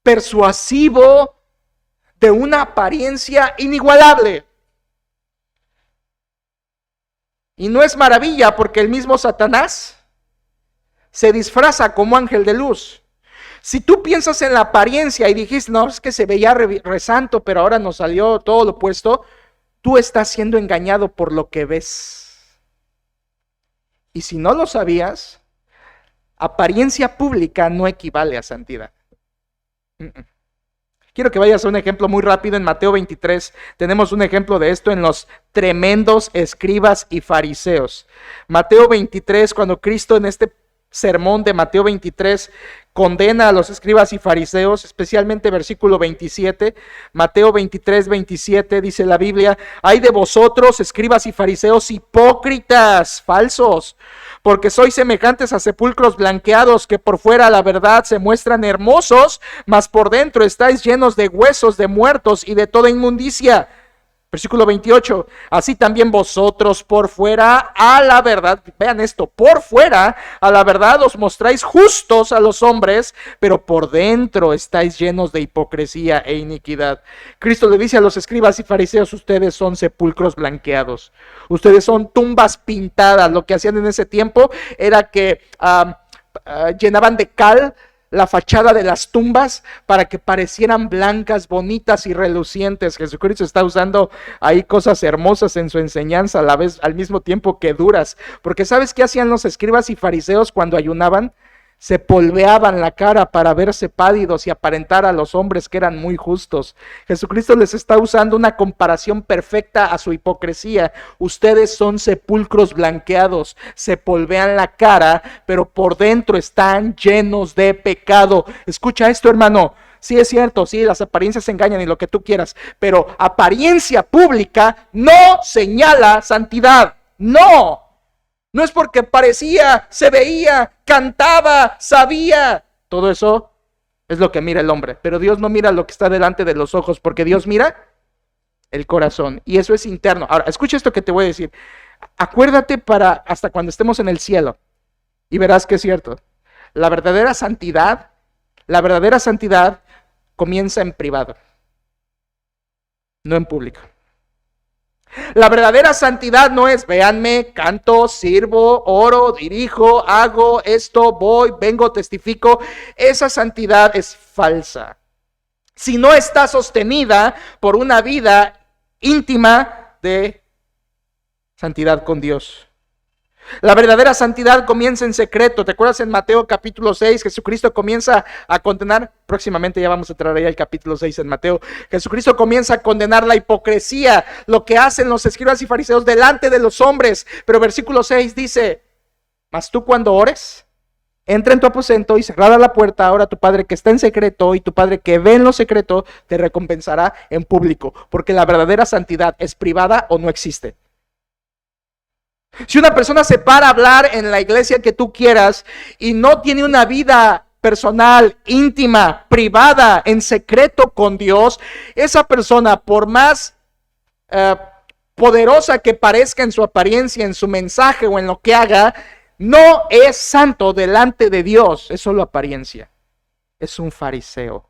persuasivo, de una apariencia inigualable. Y no es maravilla porque el mismo Satanás se disfraza como ángel de luz. Si tú piensas en la apariencia y dijiste, no, es que se veía re santo, pero ahora nos salió todo lo opuesto, tú estás siendo engañado por lo que ves. Y si no lo sabías, apariencia pública no equivale a santidad. Quiero que vayas a un ejemplo muy rápido en Mateo 23. Tenemos un ejemplo de esto en los tremendos escribas y fariseos. Mateo 23, cuando Cristo en este sermón de Mateo 23 condena a los escribas y fariseos, especialmente versículo 27, Mateo 23, 27 dice la Biblia: ay de vosotros, escribas y fariseos hipócritas, falsos, porque sois semejantes a sepulcros blanqueados, que por fuera la verdad se muestran hermosos, mas por dentro estáis llenos de huesos de muertos y de toda inmundicia. Versículo 28, así también vosotros por fuera a la verdad, vean esto, por fuera a la verdad os mostráis justos a los hombres, pero por dentro estáis llenos de hipocresía e iniquidad. Cristo le dice a los escribas y fariseos: ustedes son sepulcros blanqueados, ustedes son tumbas pintadas. Lo que hacían en ese tiempo era que llenaban de cal la fachada de las tumbas para que parecieran blancas, bonitas y relucientes. Jesucristo está usando ahí cosas hermosas en su enseñanza, a la vez, al mismo tiempo que duras. Porque ¿sabes qué hacían los escribas y fariseos cuando ayunaban? Se polveaban la cara para verse pálidos y aparentar a los hombres que eran muy justos. Jesucristo les está usando una comparación perfecta a su hipocresía. Ustedes son sepulcros blanqueados, se polvean la cara, pero por dentro están llenos de pecado. Escucha esto, hermano. Sí, es cierto, sí, las apariencias engañan y lo que tú quieras, pero apariencia pública no señala santidad. No. No es porque parecía, se veía, cantaba, sabía. Todo eso es lo que mira el hombre. Pero Dios no mira lo que está delante de los ojos, porque Dios mira el corazón. Y eso es interno. Ahora, escucha esto que te voy a decir. Acuérdate para hasta cuando estemos en el cielo. Y verás que es cierto. La verdadera santidad comienza en privado, no en público. La verdadera santidad no es, véanme, canto, sirvo, oro, dirijo, hago esto, voy, vengo, testifico. Esa santidad es falsa. Si no está sostenida por una vida íntima de santidad con Dios. La verdadera santidad comienza en secreto. ¿Te acuerdas en Mateo capítulo 6? Jesucristo comienza a condenar, próximamente ya vamos a entrar ahí al capítulo 6 en Mateo. Jesucristo comienza a condenar la hipocresía, lo que hacen los escribas y fariseos delante de los hombres. Pero versículo 6 dice: mas tú cuando ores, entra en tu aposento y cerrada la puerta, ahora tu Padre que está en secreto y tu Padre que ve en lo secreto te recompensará en público. Porque la verdadera santidad es privada o no existe. Si una persona se para a hablar en la iglesia que tú quieras y no tiene una vida personal, íntima, privada, en secreto con Dios, esa persona, por más poderosa que parezca en su apariencia, en su mensaje o en lo que haga, no es santo delante de Dios. Es solo apariencia. Es un fariseo.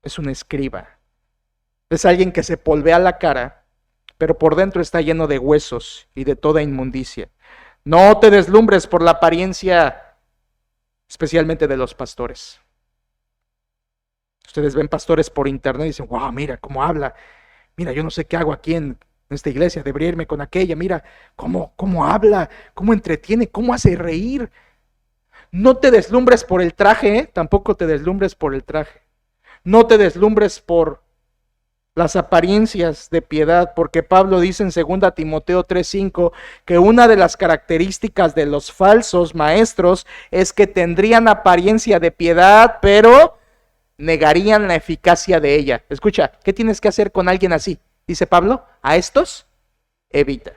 Es un escriba. Es alguien que se polvea la cara, pero por dentro está lleno de huesos y de toda inmundicia. No te deslumbres por la apariencia, especialmente de los pastores. Ustedes ven pastores por internet y dicen: wow, mira cómo habla. Mira, yo no sé qué hago aquí en esta iglesia, debería irme con aquella. Mira cómo habla, cómo entretiene, cómo hace reír. No te deslumbres por el traje, tampoco te deslumbres por el traje. No te deslumbres por las apariencias de piedad, porque Pablo dice en 2 Timoteo 3:5 que una de las características de los falsos maestros es que tendrían apariencia de piedad, pero negarían la eficacia de ella. Escucha, ¿qué tienes que hacer con alguien así? Dice Pablo: a estos evita.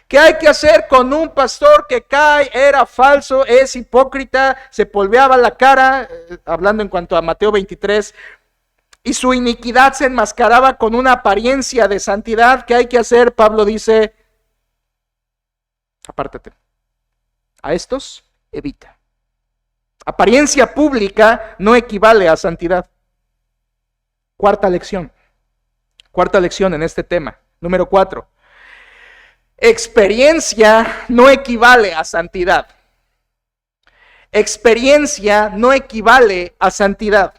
¿Qué hay que hacer con un pastor que cae, era falso, es hipócrita, se polveaba la cara? Hablando en cuanto a Mateo 23, y su iniquidad se enmascaraba con una apariencia de santidad. ¿Qué hay que hacer? Pablo dice: apártate. A estos evita. Apariencia pública no equivale a santidad. Cuarta lección en este tema. Número 4. Experiencia no equivale a santidad. Experiencia no equivale a santidad.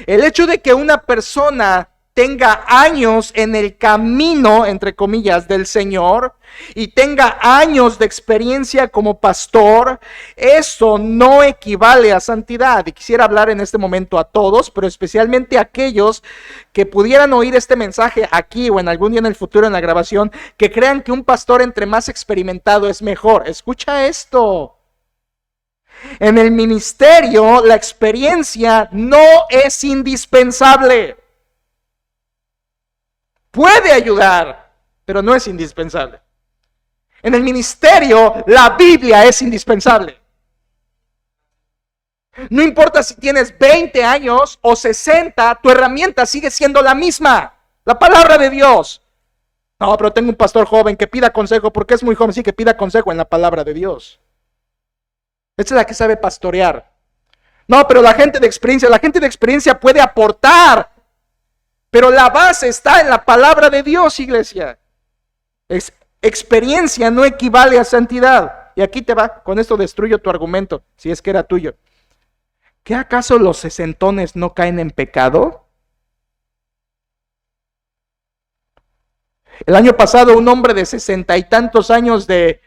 El hecho de que una persona tenga años en el camino, entre comillas, del Señor y tenga años de experiencia como pastor, eso no equivale a santidad. Y quisiera hablar en este momento a todos, pero especialmente a aquellos que pudieran oír este mensaje aquí o en algún día en el futuro en la grabación, que crean que un pastor entre más experimentado es mejor. Escucha esto. En el ministerio, la experiencia no es indispensable. Puede ayudar, pero no es indispensable. En el ministerio, la Biblia es indispensable. No importa si tienes 20 años o 60, tu herramienta sigue siendo la misma, la palabra de Dios. No, pero tengo un pastor joven que pida consejo porque es muy joven, sí, que pida consejo en la palabra de Dios. Esta es la que sabe pastorear. No, pero la gente de experiencia puede aportar. Pero la base está en la palabra de Dios, iglesia. Experiencia no equivale a santidad. Y aquí te va, con esto destruyo tu argumento, si es que era tuyo. ¿Qué acaso los sesentones no caen en pecado? El año pasado un hombre de 60 y tantos años de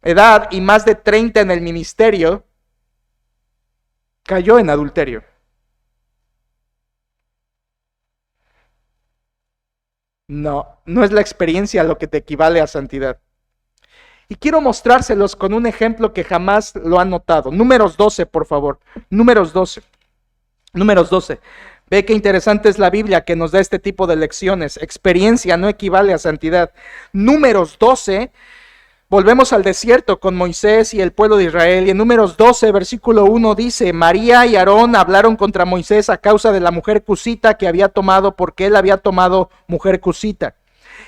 edad y más de 30 en el ministerio cayó en adulterio. No es la experiencia lo que te equivale a santidad. Y quiero mostrárselos con un ejemplo que jamás lo han notado. Números 12, por favor. Números 12. Ve qué interesante es la Biblia que nos da este tipo de lecciones. Experiencia no equivale a santidad. Números 12. Volvemos al desierto con Moisés y el pueblo de Israel. Y en Números 12, versículo 1 dice: María y Aarón hablaron contra Moisés a causa de la mujer cusita que había tomado, porque él había tomado mujer cusita.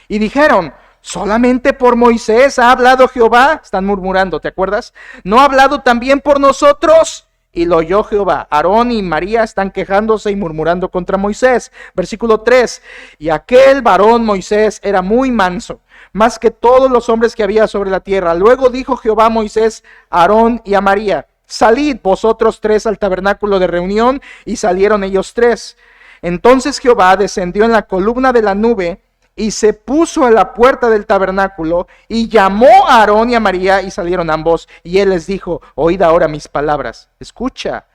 Y dijeron: ¿solamente por Moisés ha hablado Jehová? Están murmurando, ¿te acuerdas? ¿No ha hablado también por nosotros? Y lo oyó Jehová. Aarón y María están quejándose y murmurando contra Moisés. Versículo 3. Y aquel varón Moisés era muy manso, más que todos los hombres que había sobre la tierra. Luego dijo Jehová a Moisés, a Aarón y a María: salid vosotros tres al tabernáculo de reunión. Y salieron ellos tres. Entonces Jehová descendió en la columna de la nube y se puso a la puerta del tabernáculo y llamó a Aarón y a María, y salieron ambos, y él les dijo: oíd ahora mis palabras. Escucha,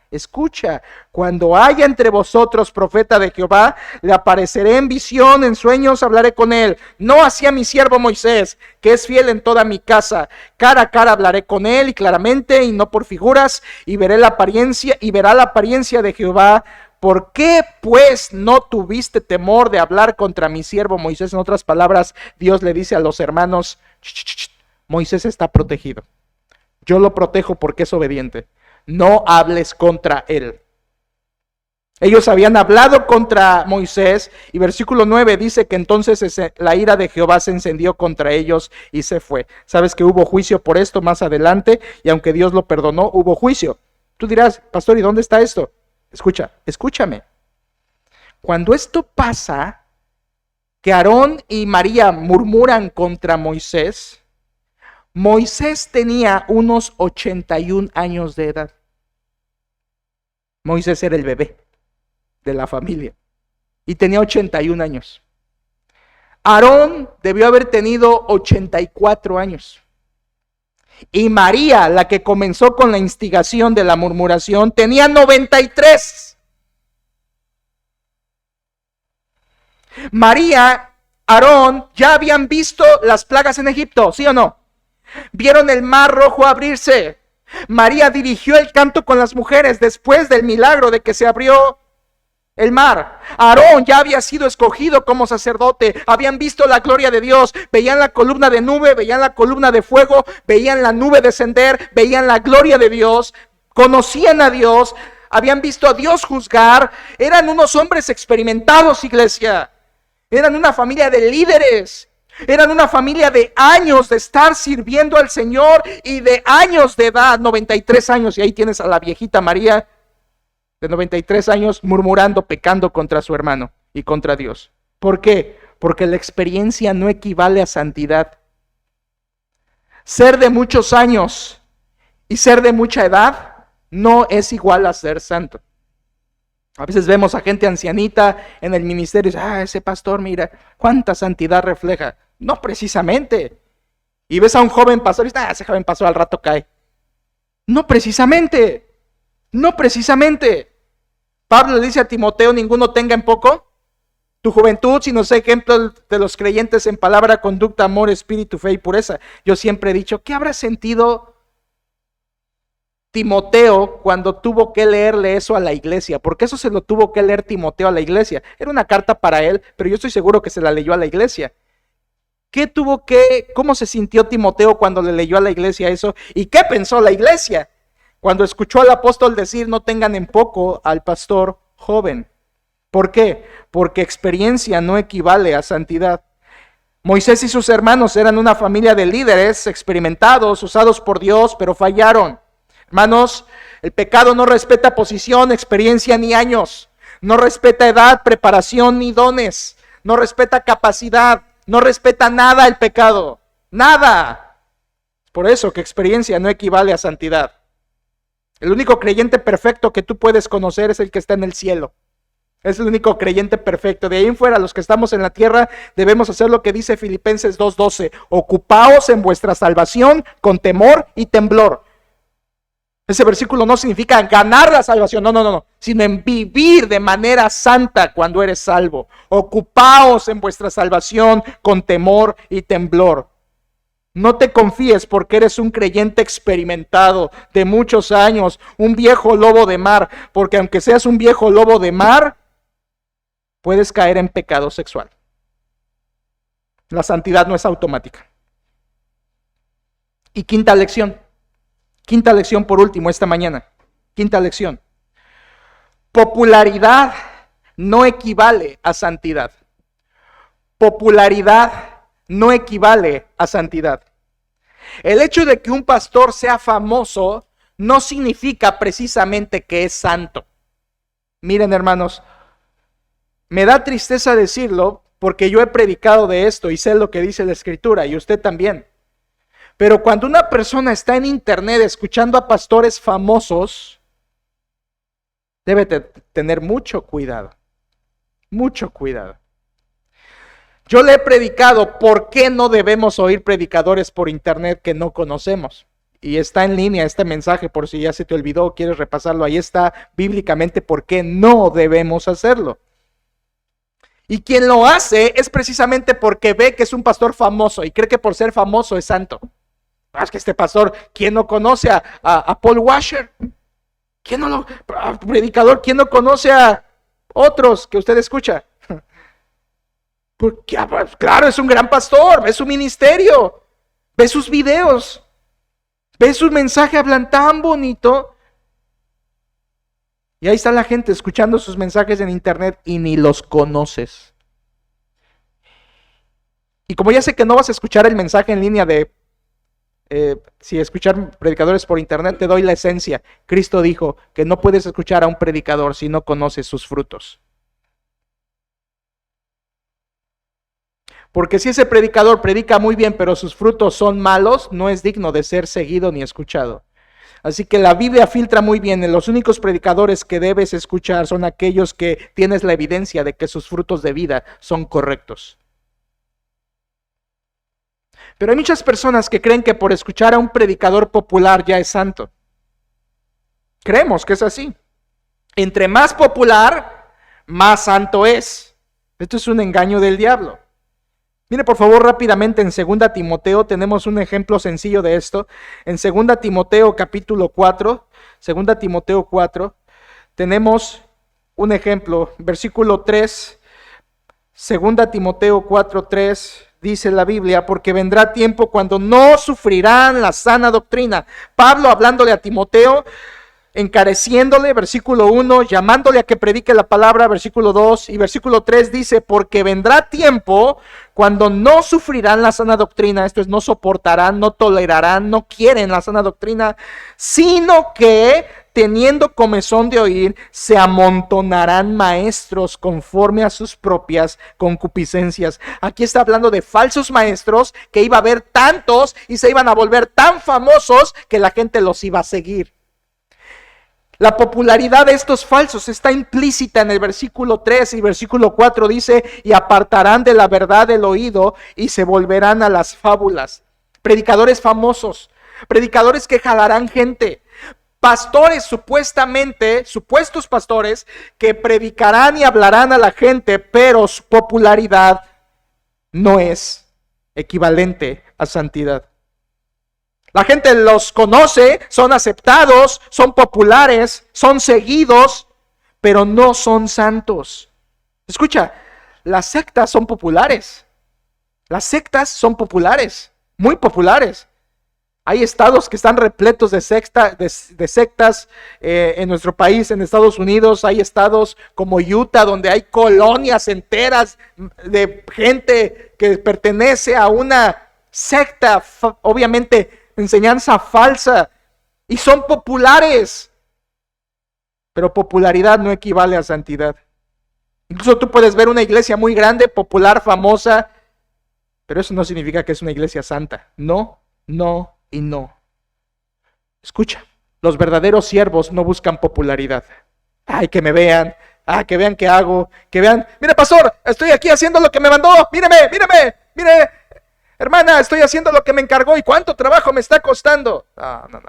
cuando haya entre vosotros profeta de Jehová, le apareceré en visión, en sueños hablaré con él, no así a mi siervo Moisés, que es fiel en toda mi casa. Cara a cara hablaré con él, y claramente, y no por figuras, y verá la apariencia de Jehová. ¿Por qué pues no tuviste temor de hablar contra mi siervo Moisés? En otras palabras, Dios le dice a los hermanos: Moisés está protegido. Yo lo protejo porque es obediente. No hables contra él. Ellos habían hablado contra Moisés, y versículo 9 dice que entonces la ira de Jehová se encendió contra ellos y se fue. Sabes que hubo juicio por esto más adelante, y aunque Dios lo perdonó, hubo juicio. Tú dirás: pastor, ¿y dónde está esto? Escúchame. Cuando esto pasa, que Aarón y María murmuran contra Moisés, Moisés tenía unos 81 años de edad. Moisés era el bebé de la familia y tenía 81 años. Aarón debió haber tenido 84 años. Y María, la que comenzó con la instigación de la murmuración, tenía 93. María, Aarón, ya habían visto las plagas en Egipto, ¿sí o no? Vieron el mar rojo abrirse. María dirigió el canto con las mujeres después del milagro de que se abrió el mar. Aarón ya había sido escogido como sacerdote. Habían visto la gloria de Dios. Veían la columna de nube, veían la columna de fuego, veían la nube descender, veían la gloria de Dios. Conocían a Dios, habían visto a Dios juzgar. Eran unos hombres experimentados, iglesia. Eran una familia de líderes. Eran una familia de años de estar sirviendo al Señor y de años de edad, 93 años. Y ahí tienes a la viejita María. de 93 años murmurando, pecando contra su hermano y contra Dios. ¿Por qué? Porque la experiencia no equivale a santidad. Ser de muchos años y ser de mucha edad no es igual a ser santo. A veces vemos a gente ancianita en el ministerio y dice, ese pastor, mira, cuánta santidad refleja. No precisamente. Y ves a un joven pastor y dices, ese joven pastor al rato cae. No precisamente. No precisamente. Pablo le dice a Timoteo, ninguno tenga en poco tu juventud, sino sé ejemplo de los creyentes en palabra, conducta, amor, espíritu, fe y pureza. Yo siempre he dicho, ¿qué habrá sentido Timoteo cuando tuvo que leerle eso a la iglesia? Porque eso se lo tuvo que leer Timoteo a la iglesia. Era una carta para él, pero yo estoy seguro que se la leyó a la iglesia. ¿Cómo se sintió Timoteo cuando le leyó a la iglesia eso? ¿Y qué pensó la iglesia cuando escuchó al apóstol decir, no tengan en poco al pastor joven? ¿Por qué? Porque experiencia no equivale a santidad. Moisés y sus hermanos eran una familia de líderes experimentados, usados por Dios, pero fallaron. Hermanos, el pecado no respeta posición, experiencia ni años. No respeta edad, preparación ni dones. No respeta capacidad. No respeta nada el pecado. Nada. Por eso que experiencia no equivale a santidad. El único creyente perfecto que tú puedes conocer es el que está en el cielo. Es el único creyente perfecto. De ahí en fuera, los que estamos en la tierra, debemos hacer lo que dice Filipenses 2:12. Ocupaos en vuestra salvación con temor y temblor. Ese versículo no significa ganar la salvación, no, sino en vivir de manera santa cuando eres salvo. Ocupaos en vuestra salvación con temor y temblor. No te confíes porque eres un creyente experimentado de muchos años, un viejo lobo de mar, porque aunque seas un viejo lobo de mar, puedes caer en pecado sexual. La santidad no es automática. Y quinta lección por último esta mañana. Quinta lección. Popularidad no equivale a santidad. Popularidad no equivale a santidad. El hecho de que un pastor sea famoso no significa precisamente que es santo. Miren, hermanos, me da tristeza decirlo porque yo he predicado de esto y sé lo que dice la Escritura y usted también. Pero cuando una persona está en internet escuchando a pastores famosos, debe tener mucho cuidado. Mucho cuidado. Yo le he predicado por qué no debemos oír predicadores por internet que no conocemos. Y está en línea este mensaje por si ya se te olvidó o quieres repasarlo. Ahí está bíblicamente por qué no debemos hacerlo. Y quien lo hace es precisamente porque ve que es un pastor famoso y cree que por ser famoso es santo. Es que este pastor, ¿quién no conoce a Paul Washer? Predicador, ¿quién no conoce a otros que usted escucha? Porque, claro, es un gran pastor, ve su ministerio, ve sus videos, ve su mensaje, hablan tan bonito. Y ahí está la gente escuchando sus mensajes en internet y ni los conoces. Y como ya sé que no vas a escuchar el mensaje en línea si escuchar predicadores por internet, te doy la esencia. Cristo dijo que no puedes escuchar a un predicador si no conoces sus frutos. Porque si ese predicador predica muy bien, pero sus frutos son malos, no es digno de ser seguido ni escuchado. Así que la Biblia filtra muy bien. Los únicos predicadores que debes escuchar son aquellos que tienes la evidencia de que sus frutos de vida son correctos. Pero hay muchas personas que creen que por escuchar a un predicador popular ya es santo. Creemos que es así. Entre más popular, más santo es. Esto es un engaño del diablo. Mire por favor rápidamente en 2 Timoteo, tenemos un ejemplo sencillo de esto. En 2 Timoteo capítulo 4, 2 Timoteo 4, tenemos un ejemplo, versículo 3, 2 Timoteo 4, 3, dice la Biblia, porque vendrá tiempo cuando no sufrirán la sana doctrina. Pablo hablándole a Timoteo, encareciéndole, versículo 1, llamándole a que predique la palabra, versículo 2, y versículo 3 dice, porque vendrá tiempo cuando no sufrirán la sana doctrina, esto es, no soportarán, no tolerarán, no quieren la sana doctrina, sino que teniendo comezón de oír, se amontonarán maestros conforme a sus propias concupiscencias. Aquí está hablando de falsos maestros, que iba a haber tantos y se iban a volver tan famosos que la gente los iba a seguir. La popularidad de estos falsos está implícita en el versículo 3 y versículo 4 dice, y apartarán de la verdad el oído y se volverán a las fábulas. Predicadores famosos, predicadores que jalarán gente, pastores supuestos pastores que predicarán y hablarán a la gente, pero su popularidad no es equivalente a santidad. La gente los conoce, son aceptados, son populares, son seguidos, pero no son santos. Escucha, las sectas son populares. Las sectas son populares, muy populares. Hay estados que están repletos de sectas en nuestro país, en Estados Unidos. Hay estados como Utah, donde hay colonias enteras de gente que pertenece a una secta, obviamente enseñanza falsa, y son populares. Pero popularidad no equivale a santidad. Incluso tú puedes ver una iglesia muy grande, popular, famosa, pero eso no significa que es una iglesia santa. No, no y no. Escucha, los verdaderos siervos no buscan popularidad. Ay, que me vean, que vean qué hago, que vean, mire pastor, estoy aquí haciendo lo que me mandó, míreme, mire, hermana, estoy haciendo lo que me encargó y cuánto trabajo me está costando. No.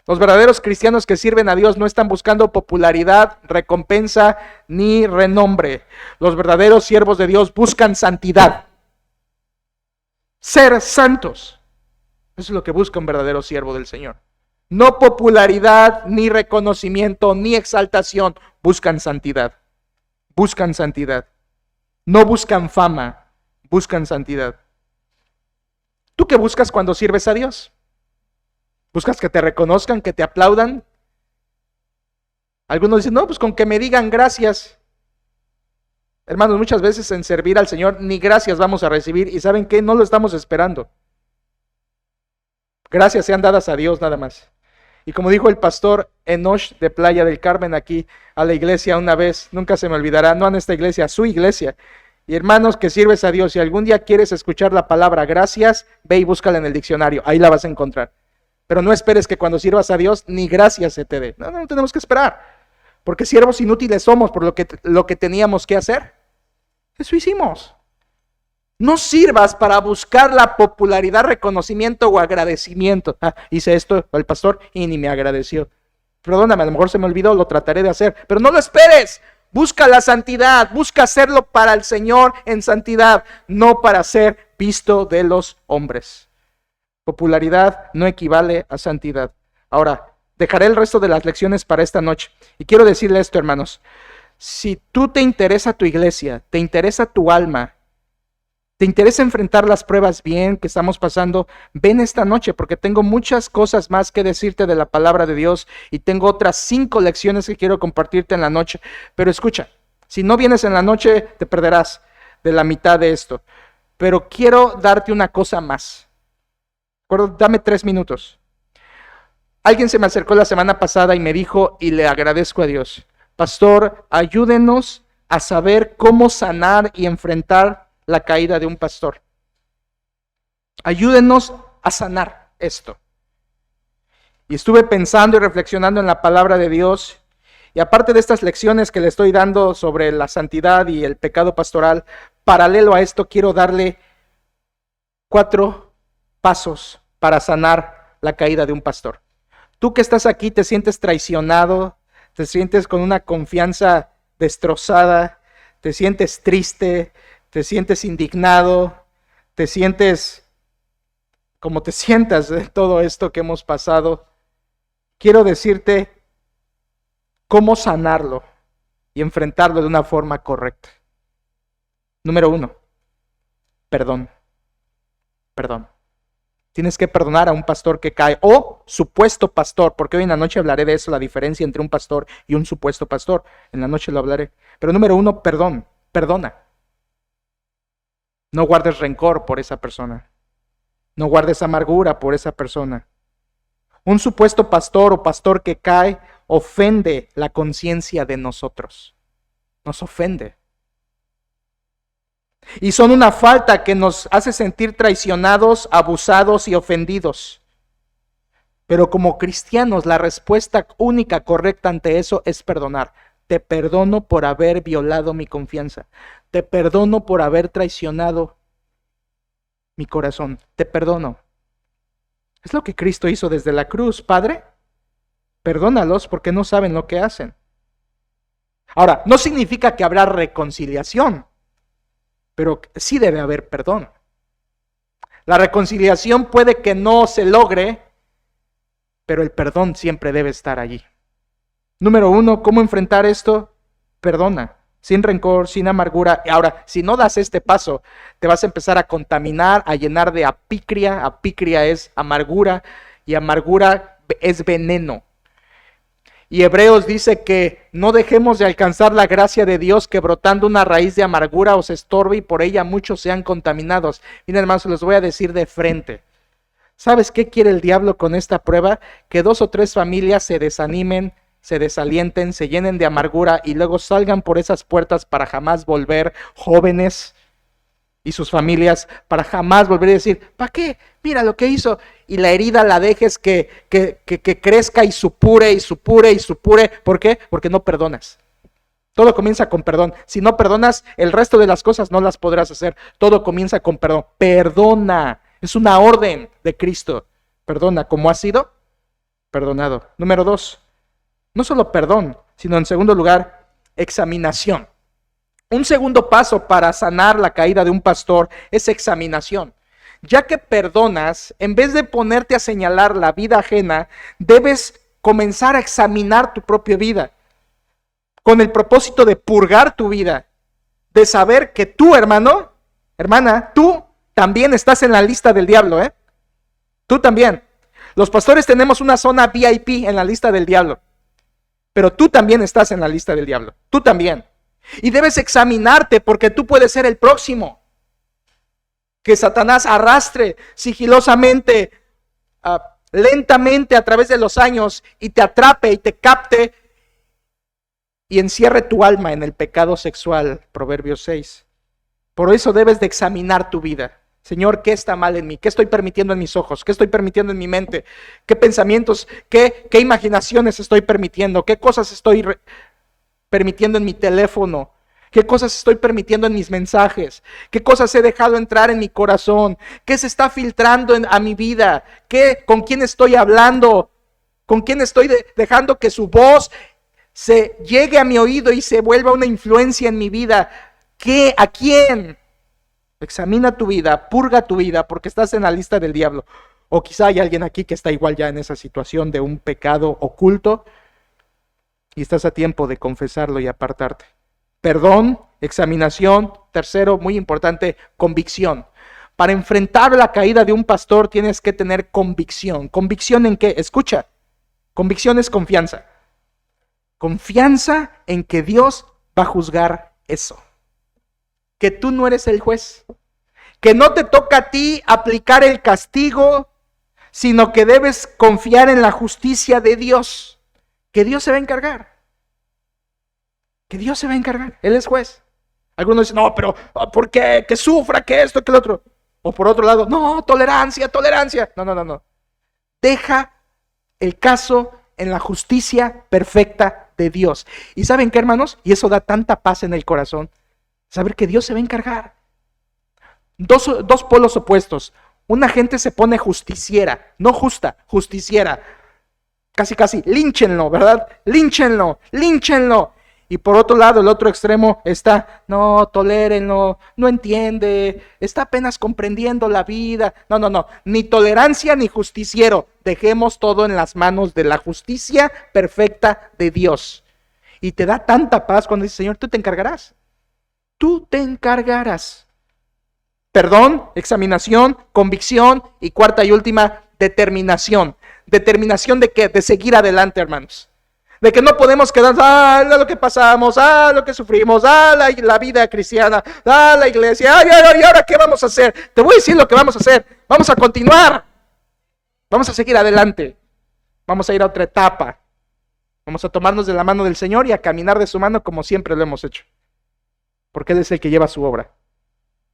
Los verdaderos cristianos que sirven a Dios no están buscando popularidad, recompensa ni renombre. Los verdaderos siervos de Dios buscan santidad. Ser santos. Eso es lo que busca un verdadero siervo del Señor. No popularidad, ni reconocimiento, ni exaltación. Buscan santidad. Buscan santidad. No buscan fama. Buscan santidad. ¿Tú qué buscas cuando sirves a Dios? ¿Buscas que te reconozcan, que te aplaudan? Algunos dicen, no, pues con que me digan gracias. Hermanos, muchas veces en servir al Señor ni gracias vamos a recibir, y ¿saben qué? No lo estamos esperando. Gracias sean dadas a Dios nada más. Y como dijo el pastor Enoch de Playa del Carmen aquí a la iglesia una vez, nunca se me olvidará, no a esta iglesia, a su iglesia. Y hermanos, que sirves a Dios, si algún día quieres escuchar la palabra gracias, ve y búscala en el diccionario, ahí la vas a encontrar. Pero no esperes que cuando sirvas a Dios, ni gracias se te dé. No tenemos que esperar, porque siervos inútiles somos por lo que teníamos que hacer. Eso hicimos. No sirvas para buscar la popularidad, reconocimiento o agradecimiento. Hice esto al pastor y ni me agradeció. Perdóname, a lo mejor se me olvidó, lo trataré de hacer, pero no lo esperes. Busca la santidad, busca hacerlo para el Señor en santidad, no para ser visto de los hombres. Popularidad no equivale a santidad. Ahora, dejaré el resto de las lecciones para esta noche. Y quiero decirle esto, hermanos. Si tú te interesa tu iglesia, te interesa tu alma, te interesa enfrentar las pruebas bien que estamos pasando, ven esta noche, porque tengo muchas cosas más que decirte de la palabra de Dios y tengo otras 5 lecciones que quiero compartirte en la noche. Pero escucha, si no vienes en la noche, te perderás de la mitad de esto. Pero quiero darte una cosa más. Dame 3 minutos. Alguien se me acercó la semana pasada y me dijo, y le agradezco a Dios, pastor, ayúdenos a saber cómo sanar y enfrentar la caída de un pastor. Ayúdenos a sanar esto. Y estuve pensando y reflexionando en la palabra de Dios. Y aparte de estas lecciones que le estoy dando sobre la santidad y el pecado pastoral, paralelo a esto quiero darle 4 pasos para sanar la caída de un pastor. Tú que estás aquí te sientes traicionado, te sientes con una confianza destrozada, te sientes triste, te sientes indignado, te sientes como te sientas de todo esto que hemos pasado. Quiero decirte cómo sanarlo y enfrentarlo de una forma correcta. Número 1, perdón. Tienes que perdonar a un pastor que cae, o supuesto pastor, porque hoy en la noche hablaré de eso, la diferencia entre un pastor y un supuesto pastor. En la noche lo hablaré. Pero número 1, perdona. No guardes rencor por esa persona. No guardes amargura por esa persona. Un supuesto pastor o pastor que cae ofende la conciencia de nosotros. Nos ofende. Y son una falta que nos hace sentir traicionados, abusados y ofendidos. Pero como cristianos, la respuesta única correcta ante eso es perdonar. Te perdono por haber violado mi confianza. Te perdono por haber traicionado mi corazón. Te perdono. Es lo que Cristo hizo desde la cruz. Padre, perdónalos porque no saben lo que hacen. Ahora, no significa que habrá reconciliación, pero sí debe haber perdón. La reconciliación puede que no se logre, pero el perdón siempre debe estar allí. Número 1, ¿cómo enfrentar esto? Perdona, sin rencor, sin amargura. Ahora, si no das este paso, te vas a empezar a contaminar, a llenar de apicria. Apicria es amargura y amargura es veneno. Y Hebreos dice que no dejemos de alcanzar la gracia de Dios, que brotando una raíz de amargura os estorbe y por ella muchos sean contaminados. Miren, hermanos, se los voy a decir de frente. ¿Sabes qué quiere el diablo con esta prueba? Que 2 o 3 familias se desanimen, se desalienten, se llenen de amargura y luego salgan por esas puertas para jamás volver, jóvenes y sus familias, para jamás volver a decir, ¿para qué? Mira lo que hizo. Y la herida la dejes que crezca y supure y supure y supure. ¿Por qué? Porque no perdonas. Todo comienza con perdón. Si no perdonas, el resto de las cosas no las podrás hacer. Todo comienza con perdón. Perdona. Es una orden de Cristo. Perdona. ¿Cómo has sido? Perdonado. Número 2. No solo perdón, sino en segundo lugar, examinación. Un segundo paso para sanar la caída de un pastor es examinación. Ya que perdonas, en vez de ponerte a señalar la vida ajena, debes comenzar a examinar tu propia vida, con el propósito de purgar tu vida, de saber que tú, hermano, hermana, tú también estás en la lista del diablo, ¿eh? Tú también. Los pastores tenemos una zona VIP en la lista del diablo, pero tú también estás en la lista del diablo, tú también. Y debes examinarte porque tú puedes ser el próximo que Satanás arrastre sigilosamente, lentamente a través de los años y te atrape y te capte y encierre tu alma en el pecado sexual. Proverbios 6. Por eso debes de examinar tu vida. Señor, ¿qué está mal en mí? ¿Qué estoy permitiendo en mis ojos? ¿Qué estoy permitiendo en mi mente? ¿Qué pensamientos, qué imaginaciones estoy permitiendo? ¿Qué cosas estoy permitiendo en mi teléfono? ¿Qué cosas estoy permitiendo en mis mensajes? ¿Qué cosas he dejado entrar en mi corazón? ¿Qué se está filtrando a mi vida? ¿Con quién estoy hablando? ¿Con quién estoy dejando que su voz se llegue a mi oído y se vuelva una influencia en mi vida? ¿A quién? Examina tu vida, purga tu vida, porque estás en la lista del diablo. O quizá hay alguien aquí que está igual ya en esa situación de un pecado oculto y estás a tiempo de confesarlo y apartarte. Perdón, examinación. Tercero, muy importante, convicción. Para enfrentar la caída de un pastor tienes que tener convicción. ¿Convicción en qué? Escucha, convicción es confianza. Confianza en que Dios va a juzgar eso. Que tú no eres el juez. Que no te toca a ti aplicar el castigo, sino que debes confiar en la justicia de Dios. Que Dios se va a encargar. Que Dios se va a encargar. Él es juez. Algunos dicen, no, pero ¿por qué? Que sufra, que esto, que lo otro. O por otro lado, no, tolerancia, tolerancia. No. Deja el caso en la justicia perfecta de Dios. ¿Y saben qué, hermanos? Y eso da tanta paz en el corazón. Saber que Dios se va a encargar. Dos polos opuestos. Una gente se pone justiciera, no justa, justiciera. Casi, línchenlo, ¿verdad? Línchenlo. Y por otro lado, el otro extremo está, no, tolérenlo, no entiende, está apenas comprendiendo la vida. No, ni tolerancia ni justiciero. Dejemos todo en las manos de la justicia perfecta de Dios. Y te da tanta paz cuando dices, Señor, tú te encargarás. Tú te encargarás. Perdón, examinación, convicción y cuarta y última, determinación. ¿Determinación de qué? De seguir adelante, hermanos. De que no podemos quedarnos, lo que pasamos, lo que sufrimos, la vida cristiana, la iglesia, y ahora ¿qué vamos a hacer? Te voy a decir lo que vamos a hacer. Vamos a continuar. Vamos a seguir adelante. Vamos a ir a otra etapa. Vamos a tomarnos de la mano del Señor y a caminar de su mano como siempre lo hemos hecho. Porque Él es el que lleva su obra.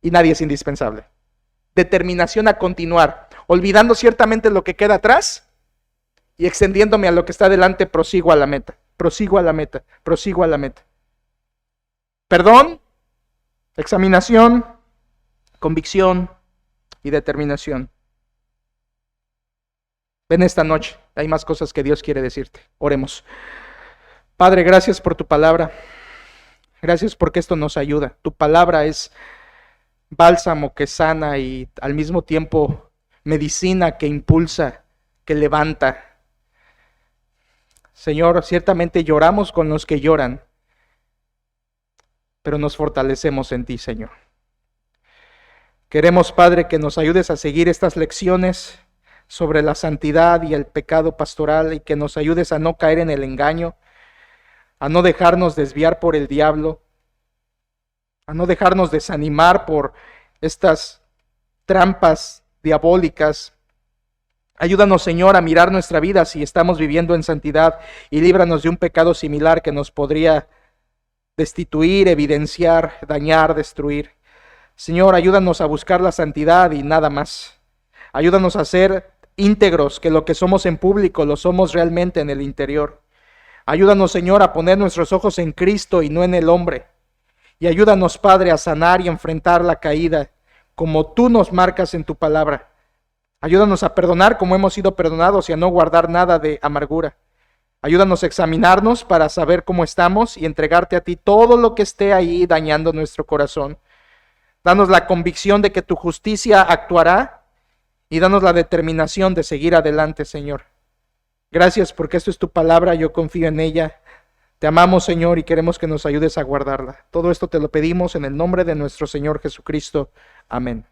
Y nadie es indispensable. Determinación a continuar, olvidando ciertamente lo que queda atrás y extendiéndome a lo que está delante, prosigo a la meta, prosigo a la meta, prosigo a la meta. Perdón, examinación, convicción y determinación. Ven esta noche, hay más cosas que Dios quiere decirte. Oremos. Padre, gracias por tu palabra. Gracias porque esto nos ayuda. Tu palabra es bálsamo que sana y al mismo tiempo medicina que impulsa, que levanta. Señor, ciertamente lloramos con los que lloran, pero nos fortalecemos en ti, Señor. Queremos, Padre, que nos ayudes a seguir estas lecciones sobre la santidad y el pecado pastoral y que nos ayudes a no caer en el engaño, a no dejarnos desviar por el diablo, a no dejarnos desanimar por estas trampas diabólicas. Ayúdanos, Señor, a mirar nuestra vida si estamos viviendo en santidad y líbranos de un pecado similar que nos podría destituir, evidenciar, dañar, destruir. Señor, ayúdanos a buscar la santidad y nada más. Ayúdanos a ser íntegros, que lo que somos en público lo somos realmente en el interior. Ayúdanos, Señor, a poner nuestros ojos en Cristo y no en el hombre. Y ayúdanos, Padre, a sanar y enfrentar la caída como tú nos marcas en tu palabra. Ayúdanos a perdonar como hemos sido perdonados y a no guardar nada de amargura. Ayúdanos a examinarnos para saber cómo estamos y entregarte a ti todo lo que esté ahí dañando nuestro corazón. Danos la convicción de que tu justicia actuará y danos la determinación de seguir adelante, Señor. Gracias porque esto es tu palabra, yo confío en ella. Te amamos, Señor, y queremos que nos ayudes a guardarla. Todo esto te lo pedimos en el nombre de nuestro Señor Jesucristo. Amén.